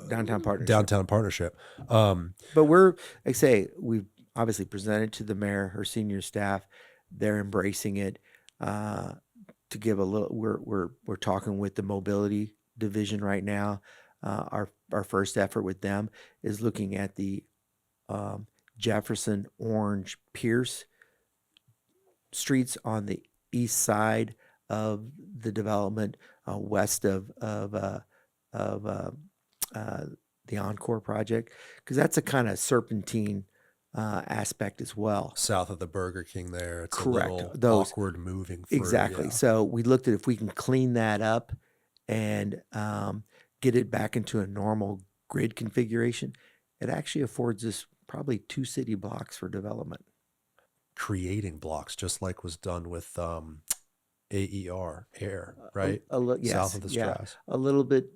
Downtown partnership. downtown partnership. Um, But we're, like I say, we've obviously presented to the mayor, her senior staff. They're embracing it. Uh, to give a little, we're talking with the mobility division right now. Our first effort with them is looking at the um, Jefferson, Orange, Pierce streets on the east side of the development, west of uh, the Encore project, because that's a kind of serpentine aspect as well. South of the Burger King there. It's a Correct. little Those awkward moving through. exactly. Yeah. So we looked at if we can clean that up and get it back into a normal grid configuration. It actually affords us probably 2 city blocks for development. Creating blocks, just like was done with AER, air, right? South Yes, of the yeah, Strass. a little bit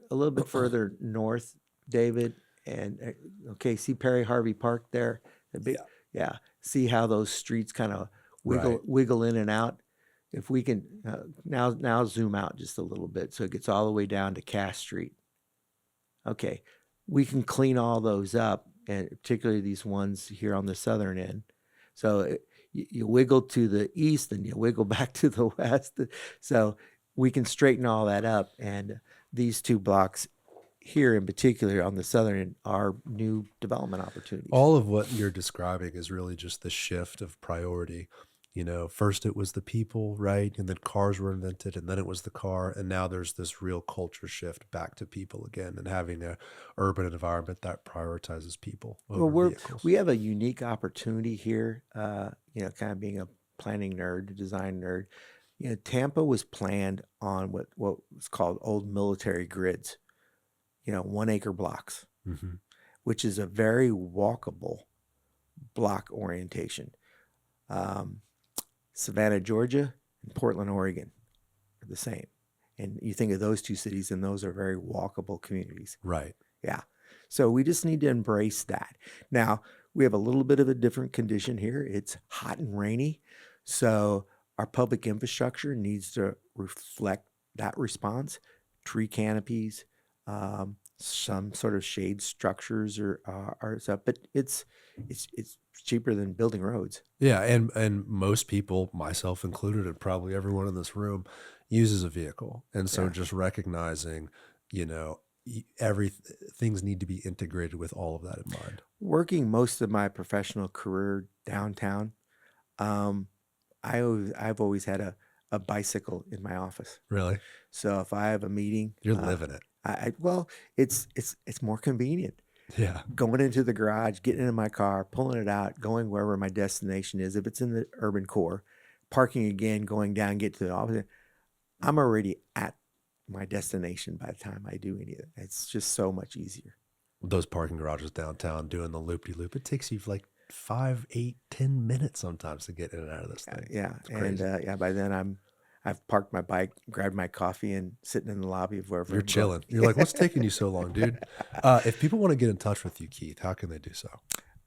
further north, David, and okay, see Perry Harvey Park there, the big, Yeah. yeah. See how those streets kind of Right. wiggle in and out. If we can now zoom out just a little bit, so it gets all the way down to Cass Street. Okay, we can clean all those up, and particularly these ones here on the southern end. So you wiggle to the east and you wiggle back to the west. So we can straighten all that up. And these 2 blocks here in particular on the southern end are new development opportunities. All of what you're describing is really just the shift of priority. First it was the people, right? And then cars were invented, and then it was the car. And now there's this real culture shift back to people again, and having a urban environment that prioritizes people Well, over vehicles. we have a unique opportunity here. Kind of being a planning nerd, design nerd. Tampa was planned on what was called old military grids. 1 acre blocks, Hmm. which is a very walkable block orientation. Um, Savannah, Georgia, and Portland, Oregon are the same. And you think of those 2 cities, and those are very walkable communities. Right. Yeah. So we just need to embrace that. Now, we have a little bit of a different condition here. It's hot and rainy. So our public infrastructure needs to reflect that response. Tree canopies, some sort of shade structures are stuff, but it's cheaper than building roads. Yeah, and most people, myself included, and probably everyone in this room, uses a vehicle, and so Yeah. just recognizing, every things need to be integrated with all of that in mind. Working most of my professional career downtown, um, I've always had a bicycle in my office. Really, So if I have a meeting, you're living it. well, it's more convenient Yeah, going into the garage, getting into my car, pulling it out, going wherever my destination is. If it's in the urban core, parking again, going down, get to the office. I'm already at my destination by the time I do any of it. It's just so much easier. those parking garages downtown doing the loop de loop. It takes you like 5, 8, 10 minutes sometimes to get in and out of this thing. Yeah, It's and crazy. by then I've parked my bike, grabbed my coffee, and sitting in the lobby of wherever You're I'm going. chilling. You're like, what's taking you so long, dude? If people want to get in touch with you, Keith, how can they do so?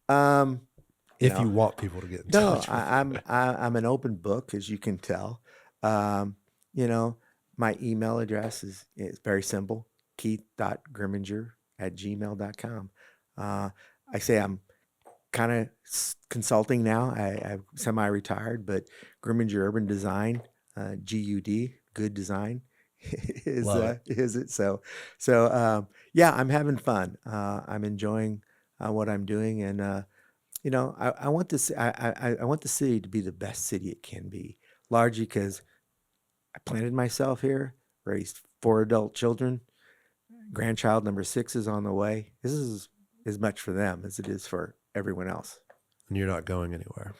Um, If you no, want people to get in no, touch with I'm an open book, as you can tell. Um, you know, my email address is very simple: keith.greminger@gmail.com. I say I'm kind of consulting now. I'm semi-retired, but Greminger Urban Design, GUD, good design, Love it. is it? So yeah, I'm having fun. I'm enjoying what I'm doing, and I want this. I want the city to be the best city it can be, largely because I planted myself here, raised 4 adult children. Grandchild number 6 is on the way. This is as much for them as it is for everyone else. and you're not going anywhere.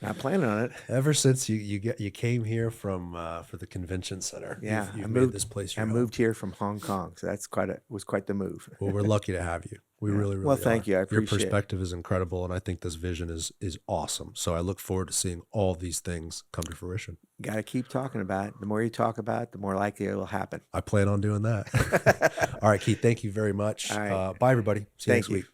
Not planning on it. Ever since you came here from for the convention center, Yeah, you've I made moved. this place I your home. moved here from Hong Kong, so that's was quite the move. Well, we're lucky to have you. We Yeah. really, really Well, thank are. you. I Your appreciate it. perspective is incredible, and I think this vision is awesome. So I look forward to seeing all these things come to fruition. Got to keep talking about it. The more you talk about it, the more likely it will happen. I plan on doing that. All right, Keith, thank you very much. All right. Bye, everybody. See you Thank next you. week.